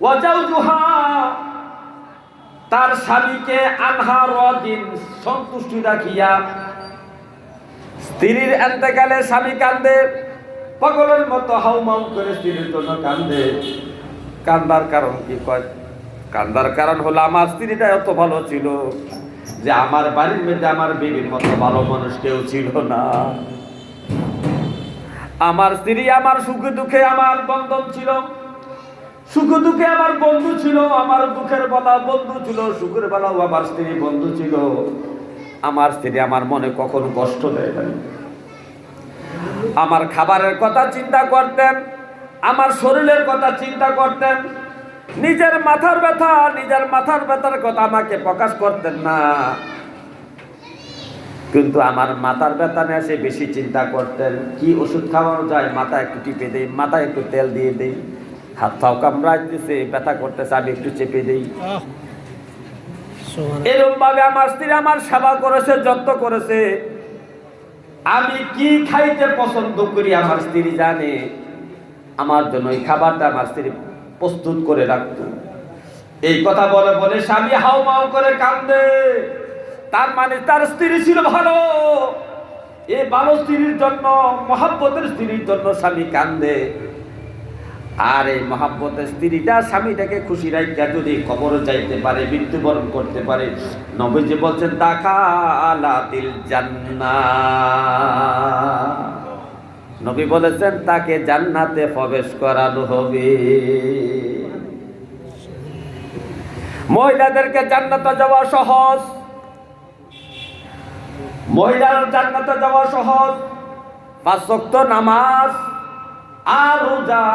ওয়া যাওজুহা, তার স্বামীকে আনহা রাদিন, সন্তুষ্টি রাখিয়া। স্ত্রীর ইন্তেকালে স্বামী কান্দে, পাগলের মতো হাউমাউ করে স্ত্রীর জন্য কান্দে। কান্দার কারণ কি? কয়, কান্দার কারণ হলো আমার স্ত্রীটা এত ভালো ছিল যে আমার বাড়ির মধ্যে আমার বিবির মতো ভালো মানুষ কেউ ছিল না। আমার স্ত্রী আমার সুখে দুঃখে আমার বন্ধন ছিল, সুখে দুঃখে আমার বন্ধু ছিল, আমার দুঃখের বেলা বন্ধু ছিল, সুখের বেলাও আমার স্ত্রী বন্ধু ছিল। আমার স্ত্রী আমার মনে কখনো কষ্ট দেয় না। আমার খাবারের কথা চিন্তা করতেন, আমার শরীরের কথা চিন্তা করতেন। নিজের মাথার ব্যথার কথা আমাকে প্রকাশ করতেন না, কিন্তু আমার মাথার ব্যথা নিয়ে সে বেশি চিন্তা করতেন। কি ওষুধ খাওয়ানো যায়, মাথা একটু টিপে দেই, মাথায় একটু তেল দিয়ে দেই, হাত পাও কামড়ায় দিতেছে, ব্যথা করতেছে, আমি একটু চেপে দেই। এরকম ভাবে আমার স্ত্রী আমার সেবা করেছে, যত্ন করেছে। আমি কি খাইতে পছন্দ করি আমার স্ত্রী জানে। আমার জন্য এই খাবারটা আমার স্ত্রী প্রস্তুত করে রাখতো। এই কথা বলে বলে স্বামী হাউমাউ করে কান্দে। তার মানে তার স্ত্রী ছিল ভালো। এই ভালো স্ত্রীর জন্য, মহাব্বতের স্ত্রীর জন্য স্বামী কান্দে। আর এই মহাব্বতের স্ত্রীটা স্বামীটাকে খুশি রাখিয়া যদি কবরে যাইতে পারে, মৃত্যুবরণ করতে পারে, নবীজি বলছেন দাখালাতিল জান্নাহ, নবী বলেছেন তাকে জান্নাতে প্রবেশ করানো হবে। মহিলাদেরকে জান্নাতে যাওয়া সহজ, মহিলার জান্নাতে যাওয়া সহজ। 5 ওয়াক্ত নামাজ আর রোজা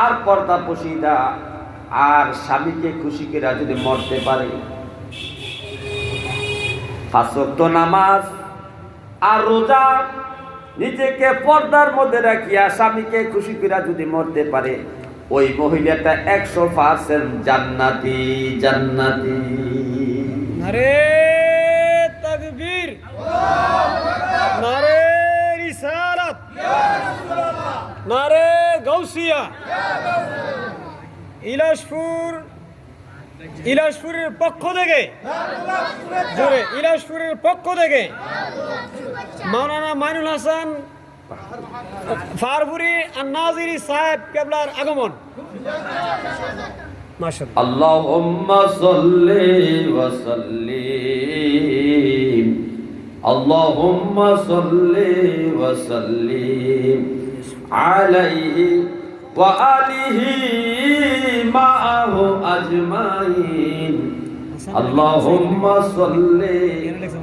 আর পর্দা পশিদা আর স্বামীকে খুশি করে যদি মরতে পারে, 5 ওয়াক্ত নামাজ আর রোজা নিজেকে পর্দার মধ্যে রাখিয়া স্বামীকে খুশি করে যদি মরতে পারে, ওই মহিলাটা 100% জান্নাতি জান্নাতি। নারে তাকবীর, নারে রিসালাত, নারে গাউসিয়া। ইলাসপুরের পক্ষ থেকে, জোরে ইলাসপুরের পক্ষ থেকে মাওলানা মাইনুল হাসান ফারফুরি আর নাজিরি সাহেব কেবলার আগমন। মাশাআল্লাহ। আল্লাহুম্মা সাল্লি ওয়া সাল্লিম, আল্লাহুম্মা সাল্লি ওয়া সাল্লিম আলাইহি ওয়া আলিহি মাআহু আজমাইন। আল্লাহুম্মা সাল্লি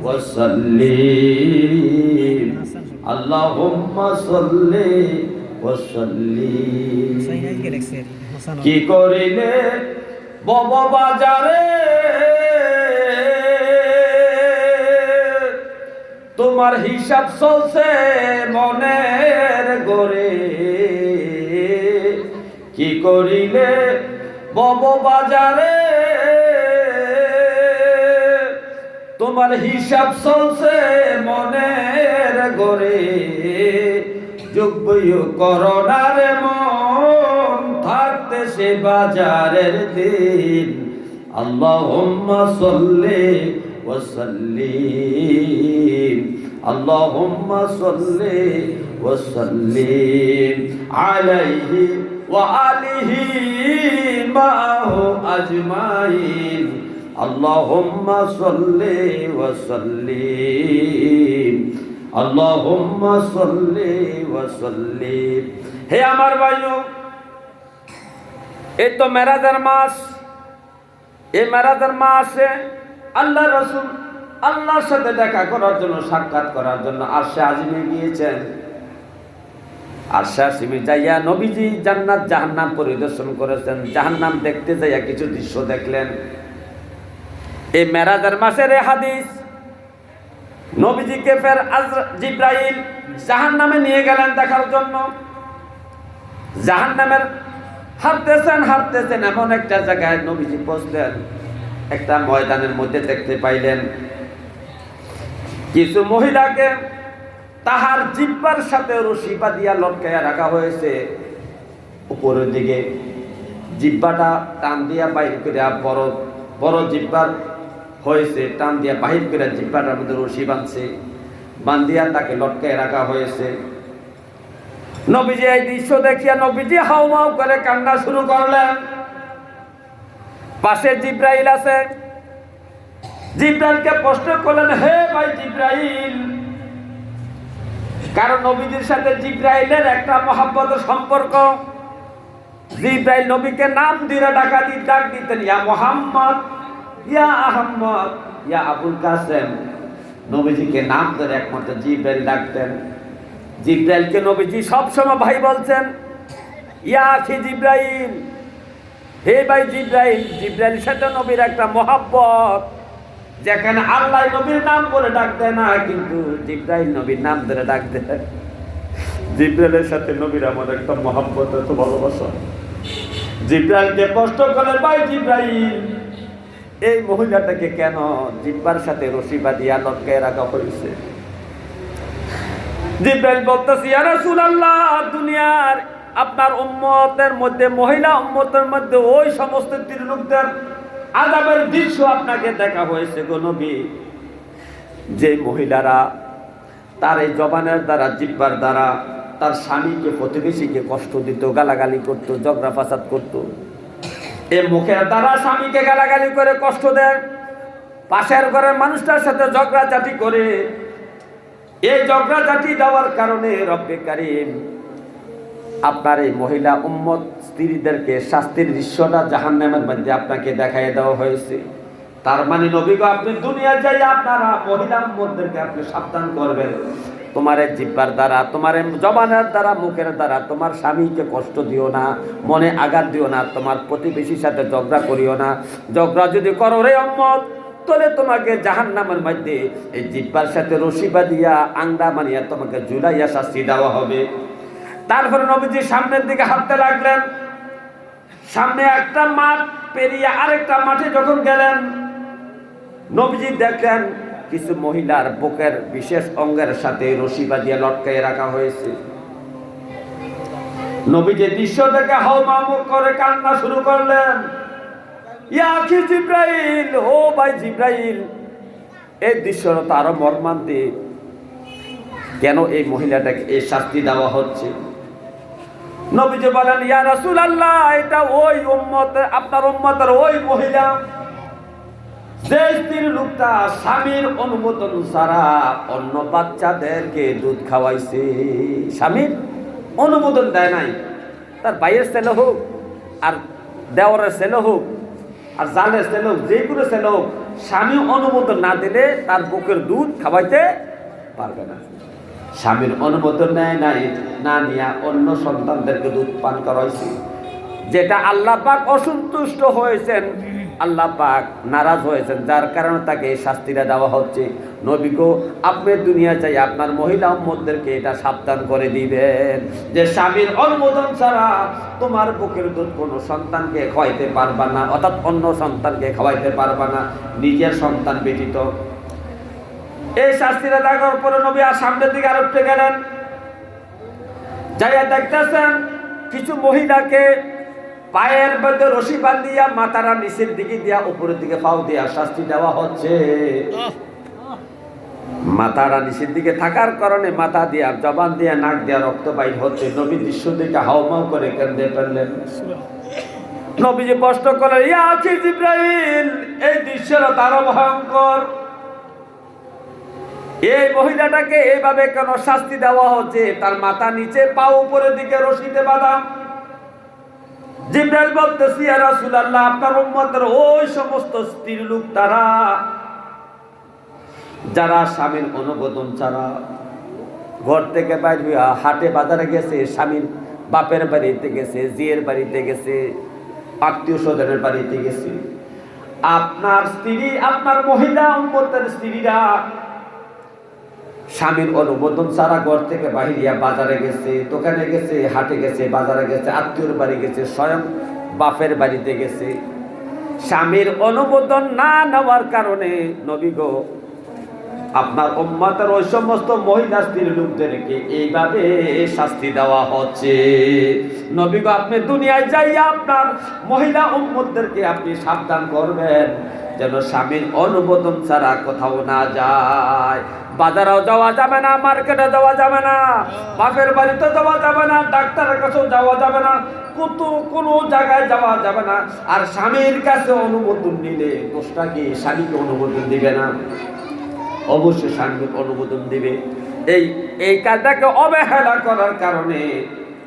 ওয়া সাল্লিম, আল্লাহুম্মা সাল্লি ওয়া সাল্লিম। কি করিলে বব বাজারে তোমার হিসাব চলছে মনের গরে, কি করিলে বব বাজারে তোমার হিসাব চলছে মনের গরে, যোগ্য করোনার মন থাকতে সে বাজারের দিন। আল্লাহুম্মা সাল্লি ওয়া সাল্লিম, আল্লাহুম্মা সাল্লি ওয়া সাল্লিম আলাইহি ওয়া আলিহি মাআহু আজমাইন। আল্লাহুম্মা সাল্লি ওয়া সাল্লিম, আল্লাহুম্মা সাল্লি ওয়া সাল্লিম। হে আমার ভাইও, এই তো মেরাজের মাস। এই মেরাজের মাসে আল্লাহ রাসূল আল্লাহর সাথে দেখা করার জন্য, সাক্ষাৎ করার জন্য আরশে আজিমে গিয়েছেন। আরশে আজিমে যাইয়া নবীজি জান্নাত জাহান্নাম পরিদর্শন করেছেন। জাহান্নাম দেখতে যাইয়া কিছু দৃশ্য দেখলেন। এই মেরাজের মাসের এই হাদিস। নবীজিকে ফের জিব্রাইল জাহান্নামে নিয়ে গেলেন দেখার জন্য। জাহান্নামের হাঁটতেছেন এমন একটা জায়গায় নবীজি পৌঁছলেন। একটা ময়দানের মধ্যে দেখতে পাইলেন কিছু মহিলাকে তাহার জিহ্বার সাথে রশি বাঁধিয়া লটকাইয়া রাখা হয়েছে। উপরের দিকে জিহ্বাটা টান দিয়া বাইর করে, বড় বড় জিহ্বার হয়েছে, টান দিয়া বাহির করে জিহ্বাটার মধ্যে রশি বাঁধছে, বান্ধিয়া তাকে লটকাইয়া রাখা হয়েছে। নবীজি এই দৃশ্য দেখিয়া নবীজি হাউমাউ করে কান্না শুরু করলেন। পাশে জিব্রাইল আছে। জিব্রাইলকে প্রশ্ন করলেন, হে ভাই জিব্রাইল, কারণ নবীজির সাথে জিব্রাইলের একটা মহব্বতের সম্পর্ক। জিব্রাইল নবীকে নাম দিয়ে ডাক দিতেন, ইয়া মুহাম্মদ, ইয়া আহমদ, ইয়া আবুল কাসেম। নবীজিকে নাম ধরে একমাত্র জিব্রাইল ডাকতেন। জিব্রাইলকে নবীজি সবসময় ভাই বলছেন, ইয়া আখি জিব্রাইল, হে ভাই জিব্রাইল। জিব্রাইলের সাথে নবীর একটা মহব্বত, যেখানে আল্লাহ নবীর নাম বলে ডাক দেয় না, কিন্তু জিব্রাইল নবীর নাম ধরে ডাক দেয়। জিব্রাইলের সাথে নবীর আমার একটা মহব্বত, এত ভালোবাসা। জিব্রাইলকে প্রশ্ন করে, ভাই জিব্রাইল, এই মহিলাটাকে কেন জিব্বার সাথে রশি বাঁধিয়া লটকায় রাখা হয়েছে? জিব্রাইল বলতেছে, ইয়া রাসূলুল্লাহ, দুনিয়ার আপনার উম্মতের মধ্যে, মহিলা উম্মতের মধ্যে ওই সমস্ত লোকদের আযাবের দৃশ্য আপনাকে দেখা হয়েছে গো নবী। যে মহিলারা তার এই জবানের দ্বারা, জিহ্বার দ্বারা তার স্বামীকে, প্রতিবেশীকে কষ্ট দিত, গালাগালি করত, ঝগড়া ফাসাদ করত। এই মুখের দ্বারা স্বামীকে গালাগালি করে কষ্ট দেয়, পাশের ঘরের মানুষটার সাথে ঝগড়াঝাটি করে। এই ঝগড়াঝাটি দেওয়ার কারণে রব্বে কারীম আপনার এই মহিলা উম্মত স্ত্রীদেরকে শাস্তির দৃশ্যটা জাহান্নামের মধ্যে আপনাকে দেখাই দেওয়া হয়েছে। তার মানে নবী গো, আপনি দুনিয়ায় যাই আপনারা মহিলা উম্মতদেরকে আপনি সাবধান করবেন। তোমার এই জিহ্বার দ্বারা, তোমার এই জবানের দ্বারা, মুখের দ্বারা তোমার স্বামীকে কষ্ট দিও না, মনে আঘাত দিও না, তোমার প্রতিবেশীর সাথে ঝগড়া করিও না। ঝগড়া যদি করো রে উম্মত, তাহলে তোমাকে জাহান্নামের মধ্যে এই জিহ্বার সাথে রশি বাঁধিয়া আংড়া মানিয়া তোমাকে ঝুলাইয়া শাস্তি দেওয়া হবে। তারপরে নবীজি সামনের দিকে হাঁটতে লাগলেন। সামনে একটা মাঠ পেরিয়ে আরেকটা মাঠে যখন গেলেন, নবীজি দেখলেন কিছু মহিলার বুকের বিশেষ অঙ্গের সাথে রশি বাঁধিয়ে লটকাইয়ে রাখা হয়েছে। নবীজি দৃশ্য দেখে হাউমাউ করে কান্না শুরু করলেন। ইয়া আখি জিব্রাইল, ও ভাই জিব্রাইল, এই দৃশ্যটা তো আরো মর্মান্তিক। কেন এই মহিলাটাকে এই শাস্তি দেওয়া হচ্ছে? নবীজি বলেন, ইয়া রাসূলুল্লাহ, এটা ওই উম্মত, আপনার উম্মতের ওই মহিলা যে স্ত্রীর লোকটা স্বামীর অনুমোদন ছাড়া অন্য বাচ্চাদেরকে দুধ খাওয়াইছে। স্বামীর অনুমোদন দেয় নাই, তার ভাইয়ের ছেলে হোক আর দেওরের ছেলে হোক আর জালের ছেলে হোক, যে কোনো ছেলে হোক, স্বামী অনুমোদন না দিলে তার বুকের দুধ খাওয়াইতে পারবে না। স্বামীর অনুমোদন নেয় নাই, না নিয়ে অন্য সন্তানদেরকে দুধ পান করাইছে, যেটা আল্লাহ পাক অসন্তুষ্ট হয়েছেন, আল্লাহ পাক নারাজ হয়েছেন, যার কারণে তাকে এই শাস্তিটা দেওয়া হচ্ছে। নবী গো, আপনি দুনিয়া চাই আপনার মহিলা উম্মতদেরকে এটা সাবধান করে দিবেন যে স্বামীর অনুমোদন ছাড়া তোমার বুকের দুধ কোনো সন্তানকে খাওয়াইতে পারবা না, অর্থাৎ অন্য সন্তানকে খাওয়াইতে পারবা না, নিজের সন্তান ব্যতীত। এই শাস্তিটা দেখার পরে নবী আর সামনের দিকে আর উঠতে গেলেন। যাইয়া দেখতেছেন কিছু মহিলাকে পায়ের মধ্যে রশি বাঁধিয়া মাথারা নিচের দিকে দিয়া উপরের দিকে পাও দিয়া শাস্তি দেওয়া হচ্ছে। মাথারা নিচের দিকে থাকার কারণে মাথা দিয়া, জবান দিয়া, নাক দিয়া রক্ত বাইর হচ্ছে। নবী দৃশ্য দেখে হাউমাউ করে কেঁদে ফেললেন। নবীজি প্রশ্ন করলেন, ইয়া আখি জিব্রাইল, এই দৃশ্যটা তারও ভয়ঙ্কর। এই মহিলাটাকে এইভাবে কেন শাস্তি দেওয়া হচ্ছে? তার মাথা নিচে, পা উপরের দিকে রশিতে বাঁধা। জিব্রাইল বলতেছি, ইয়া রাসূলুল্লাহ, আপনার উম্মতের ওই সমস্ত স্ত্রী লোক তারা যারা স্বামীর অনুমোদন ছাড়া ঘর থেকে বাইর হইয়া হাটে বাজারে গেছে, স্বামীর বাপের বাড়িতে গেছে, জিয়ের বাড়িতে গেছে, আত্মীয় স্বজনের বাড়িতে গেছে। আপনার স্ত্রী, আপনার মহিলা উম্মতের স্ত্রীরা স্বামীর অনুমোদন ছাড়া ঘর থেকে বাহিরিয়া বাজারে গেছে, দোকানে গেছে, হাটে গেছে, বাজারে গেছে, আত্মীয়র বাড়ি গেছে, স্বয়ং বাপের বাড়িতে গেছে। স্বামীর অনুমোদন না নেওয়ার কারণে নবী গো, আপনার উম্মতের ওই সমস্ত মহিলা স্ত্রী লোকদেরকে এইভাবে শাস্তি দেওয়া হচ্ছে। নবী গো, আপনি দুনিয়ায় যাইয়া আপনার মহিলা উম্মতদেরকে আপনি সাবধান করবেন যেন স্বামীর অনুমোদন ছাড়া কোথাও না যায়। বাজারেও যাওয়া যাবে না, মার্কেটে যাওয়া যাবে না, বাপের বাড়িতে যাওয়া যাবে না, ডাক্তারের কাছেও যাওয়া যাবে না, কোনো জায়গায় যাওয়া যাবে না। আর স্বামীর কাছে অনুমোদন নিলে দোষটা কি? স্বামীকে অনুমোদন দিবে না, অবশ্যই স্বামীকে অনুমোদন দিবে। এই কাজটাকে অবহেলা করার কারণে,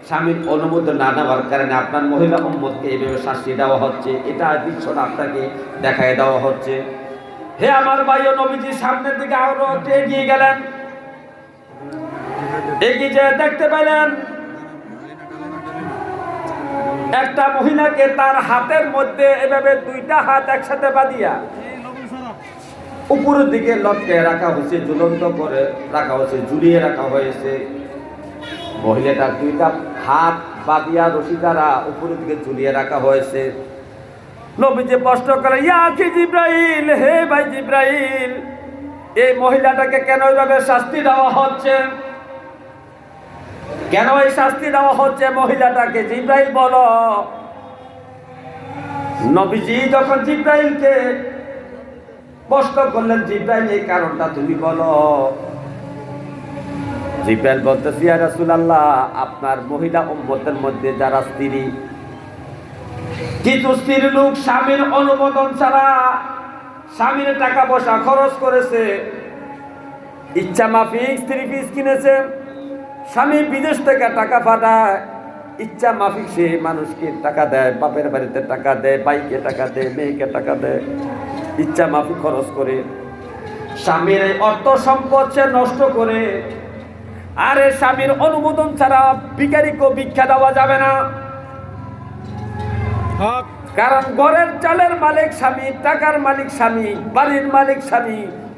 স্বামীর অনুমোদন না নেওয়ার কারণে আপনার মহিলা উম্মতকে এইভাবে শাস্তি দেওয়া হচ্ছে। এটা দৃশ্যটা আপনাকে দেখায় দেওয়া হচ্ছে। হে আমার ভাই, নবীজি সামনের দিকে আরো এগিয়ে গেলেন। এগিয়ে যেয়ে দেখতে পেলেন একটা মহিলাকে তার হাতের মধ্যে এভাবে দুইটা হাত একসাথে বাঁধিয়া উপরের দিকে লটকে রাখা হয়েছে, ঝুলন্ত করে রাখা হয়েছে, ঝুলিয়ে রাখা হয়েছে। মহিলাটার দুইটা হাত বাঁধিয়া রশি দ্বারা উপরের দিকে ঝুলিয়ে রাখা হয়েছে। নবীজি প্রশ্ন করে, ইয়া আখি জিব্রাইল, হে ভাই জিব্রাইল, এই মহিলাটাকে কেন এইভাবে শাস্তি দেওয়া হচ্ছে? কেন এই শাস্তি দেওয়া হচ্ছে মহিলাটাকে? জিব্রাইল বলো। নবীজি যখন জিব্রাইলকে প্রশ্ন করলেন, জিব্রাইল এই কারণটা তুমি বলো। জিব্রাইল বলতেছি, ইয়া রাসূলুল্লাহ, আপনার মহিলা উম্মতের মধ্যে যারা স্ত্রী, কিছু স্ত্রী লোক স্বামীর অনুমোদন ছাড়া স্বামীর টাকা পয়সা খরচ করেছে, ইচ্ছা মাফিক স্ত্রী পিস কিনেছে, স্বামী বিদেশ থেকে টাকা পাঠায়, ইচ্ছা মাফিক সে মানুষকে টাকা দেয়, বাপের বাড়িতে টাকা দেয়, বাইকে টাকা দেয়, মেয়েকে টাকা দেয়, ইচ্ছা মাফিক খরচ করে। স্বামীর এই অর্থ সম্পদ সে নষ্ট করে। আরে স্বামীর অনুমোদন ছাড়া ভিখারিকেও ভিক্ষা দেওয়া যাবে না। হক কারণ ঘরের চালের মালিক স্বামী, টাকার মালিক স্বামী, বাড়ির মালিক স্বামী,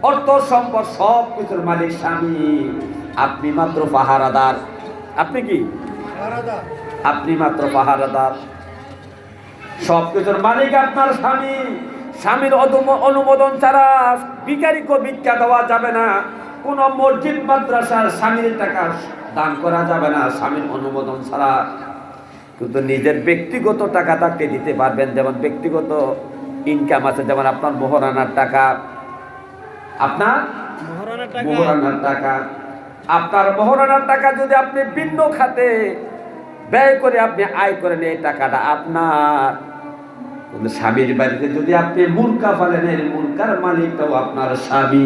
অর্থ সম্পদ সব কিছুর মালিক স্বামী। আপনি মাত্র পাহারাদার। আপনি কি? আপনি মাত্র পাহারাদার। সব কিছুর মালিক আপনার স্বামী। স্বামীর অনুমোদন ছাড়া ভিখারিকেও ভিক্ষা দেওয়া যাবে না। কোন মসজিদ মাদ্রাসার স্বামীর টাকা দান করা যাবে না স্বামীর অনুমোদন ছাড়া। কিন্তু নিজের ব্যক্তিগত টাকা তাকে দিতে পারবেন। যেমন ব্যক্তিগত ইনকাম আছে, যেমন আপনার মোহরানার টাকা, আপনার মোহরানার টাকা, আপনার মোহরানার টাকা যদি আপনি ভিন্ন খাতে ব্যয় করে আপনি আয় করেন, এই টাকাটা আপনার। কিন্তু স্বামীর বাড়িতে যদি আপনি মুরগা পালেন, এই মুরগার মালিকটাও আপনার স্বামী।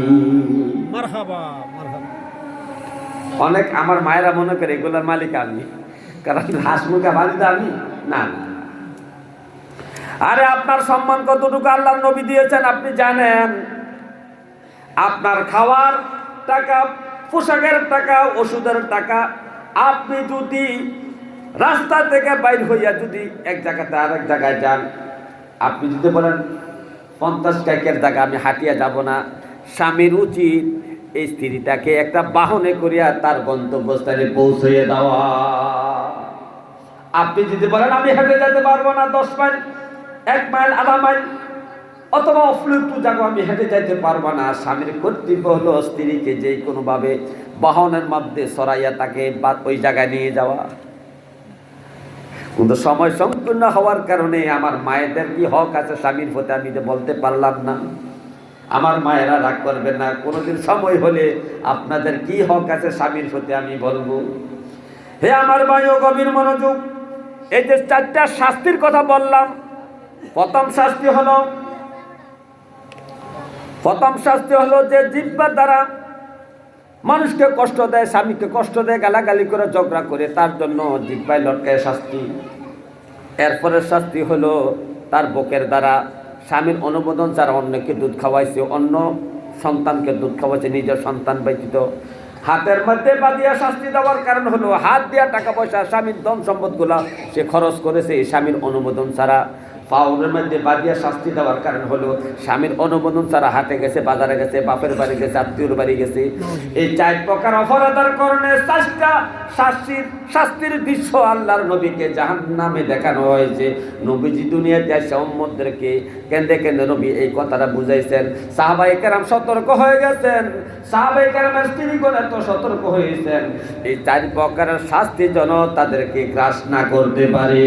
মারহাবা মারহাবা। অনেক আমার মায়েরা মনে করে এগুলোর মালিক আমি, কারণ হাঁস মুরগা পালি তো আমি না। আরে আপনার সম্মান কতটুকু আল্লাহর নবী দিয়েছেন আপনি জানেন? আপনার খাওয়ার টাকা, পোশাকের টাকা, ওষুধের টাকা, আপনি যদি রাস্তা থেকে বাইর হইয়া যদি এক জায়গাতে আরেক জায়গায় যান, আপনি যদি বলেন 50 টাকার জায়গা আমি হাঁটিয়া যাব না, স্বামীর উচিত এই স্ত্রীটাকে একটা বাহনে করিয়া তার গন্তব্যস্থানে পৌঁছাইয়ে দেওয়া। আপনি যদি বলেন আমি হেঁটে যেতে পারবো না 10 মাইল, 1 মাইল, আধা মাইল, অথবা অফলুক্ত জায়গা আমি হেঁটে যাইতে পারবো না, স্বামীর কর্তব্য হলো স্ত্রীকে যে কোনোভাবে বাহনের মধ্যে সরাইয়া তাকে ওই জায়গায় নিয়ে যাওয়া। কিন্তু সময় সম্পূর্ণ হওয়ার কারণে আমার মায়েদের কি হক আছে স্বামীর প্রতি আমি তো বলতে পারলাম না। আমার মায়েরা রাগ করবেন না, কোনোদিন সময় হলে আপনাদের কি হক আছে স্বামীর প্রতি আমি বলবো। হে আমার ভাই ও গভীর মনোযোগ, এই যে 4টা শাস্তির কথা বললাম, প্রথম শাস্তি হলো যে জিহ্বার দ্বারা মানুষকে কষ্ট দেয়, স্বামীকে কষ্ট দেয়, গালাগালি করে, ঝগড়া করে, তার জন্য জিহ্বায় লটকায় শাস্তি। এরপরের শাস্তি হলো তার বুকের দ্বারা স্বামীর অনুমোদন ছাড়া অন্যকে দুধ খাওয়াইছে, অন্য সন্তানকে দুধ খাওয়াইছে, নিজের সন্তান ব্যতীত। হাতের মধ্যে বাঁধিয়া শাস্তি দেওয়ার কারণ হলো হাত দিয়া টাকা পয়সা, স্বামীর ধন সম্পদগুলা সে খরচ করেছে স্বামীর অনুমোদন ছাড়া। পাউরের মধ্যে বাঁধিয়া শাস্তি দেওয়ার কারণ হলো স্বামীর অনুমোদন ছাড়া হাটে গেছে, বাজারে গেছে, বাপের বাড়ি গেছে, আত্মীয়র বাড়ি গেছে। এই 4 প্রকার অপরাধের কারণে 4টা শাস্তির দৃশ্য আল্লাহর নবীকে জাহান্নামে দেখানো হয়েছে। নবীজি দুনিয়াতে এসে উম্মতদেরকে কেন্দ্রে কেন্দ্রে নবী এই কথাটা বুঝাইছেন। সাহাবায়ে কেরাম সতর্ক হয়ে গেছেন, সাহাবায়ে কেরামের স্ত্রীগণ এত সতর্ক হয়েছেন এই 4 প্রকারের শাস্তি যেন তাদেরকে গ্রাস না করতে পারে।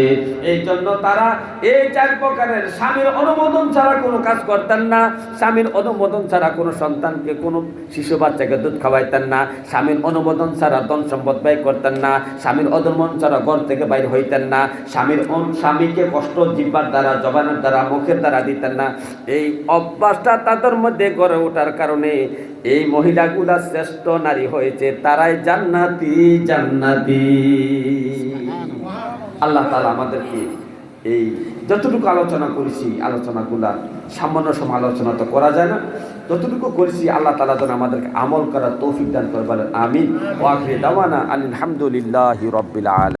এই জন্য তারা এই 4 প্রকারের স্বামীর অনুমোদন ছাড়া কোনো কাজ করতেন না, স্বামীর অনুমোদন ছাড়া কোনো সন্তানকে, কোনো শিশু বাচ্চাকে দুধ খাওয়াইতেন না, স্বামীর অনুমোদন ছাড়া ধন সম্পদ ব্যয় করতেন না, স্বামীর অনুমোদন ছাড়া ঘর থেকে বাইরে হইতেন না, স্বামীকে কষ্ট জিহ্বার দ্বারা, জবানের দ্বারা, মুখের দ্বারা দিতেন না। এই অভ্যাসটা তাদের মধ্যে গড়ে ওঠার কারণে এই মহিলাগুলা শ্রেষ্ঠ নারী হয়েছে, তারাই জান্নাতি। আল্লাহ তাআলা আমাদেরকে এই যতটুকু আলোচনা করেছি, আলোচনাগুলা সামান্য সময় আলোচনা তো করা যায় না, যতটুকু করেছি আল্লাহ তাআলা যেন আমাদেরকে আমল করার তৌফিক দান করবেন। আমিন। ওয়া আখিরু দাওয়ানা আলহামদুলিল্লাহি রাব্বিল আলামিন।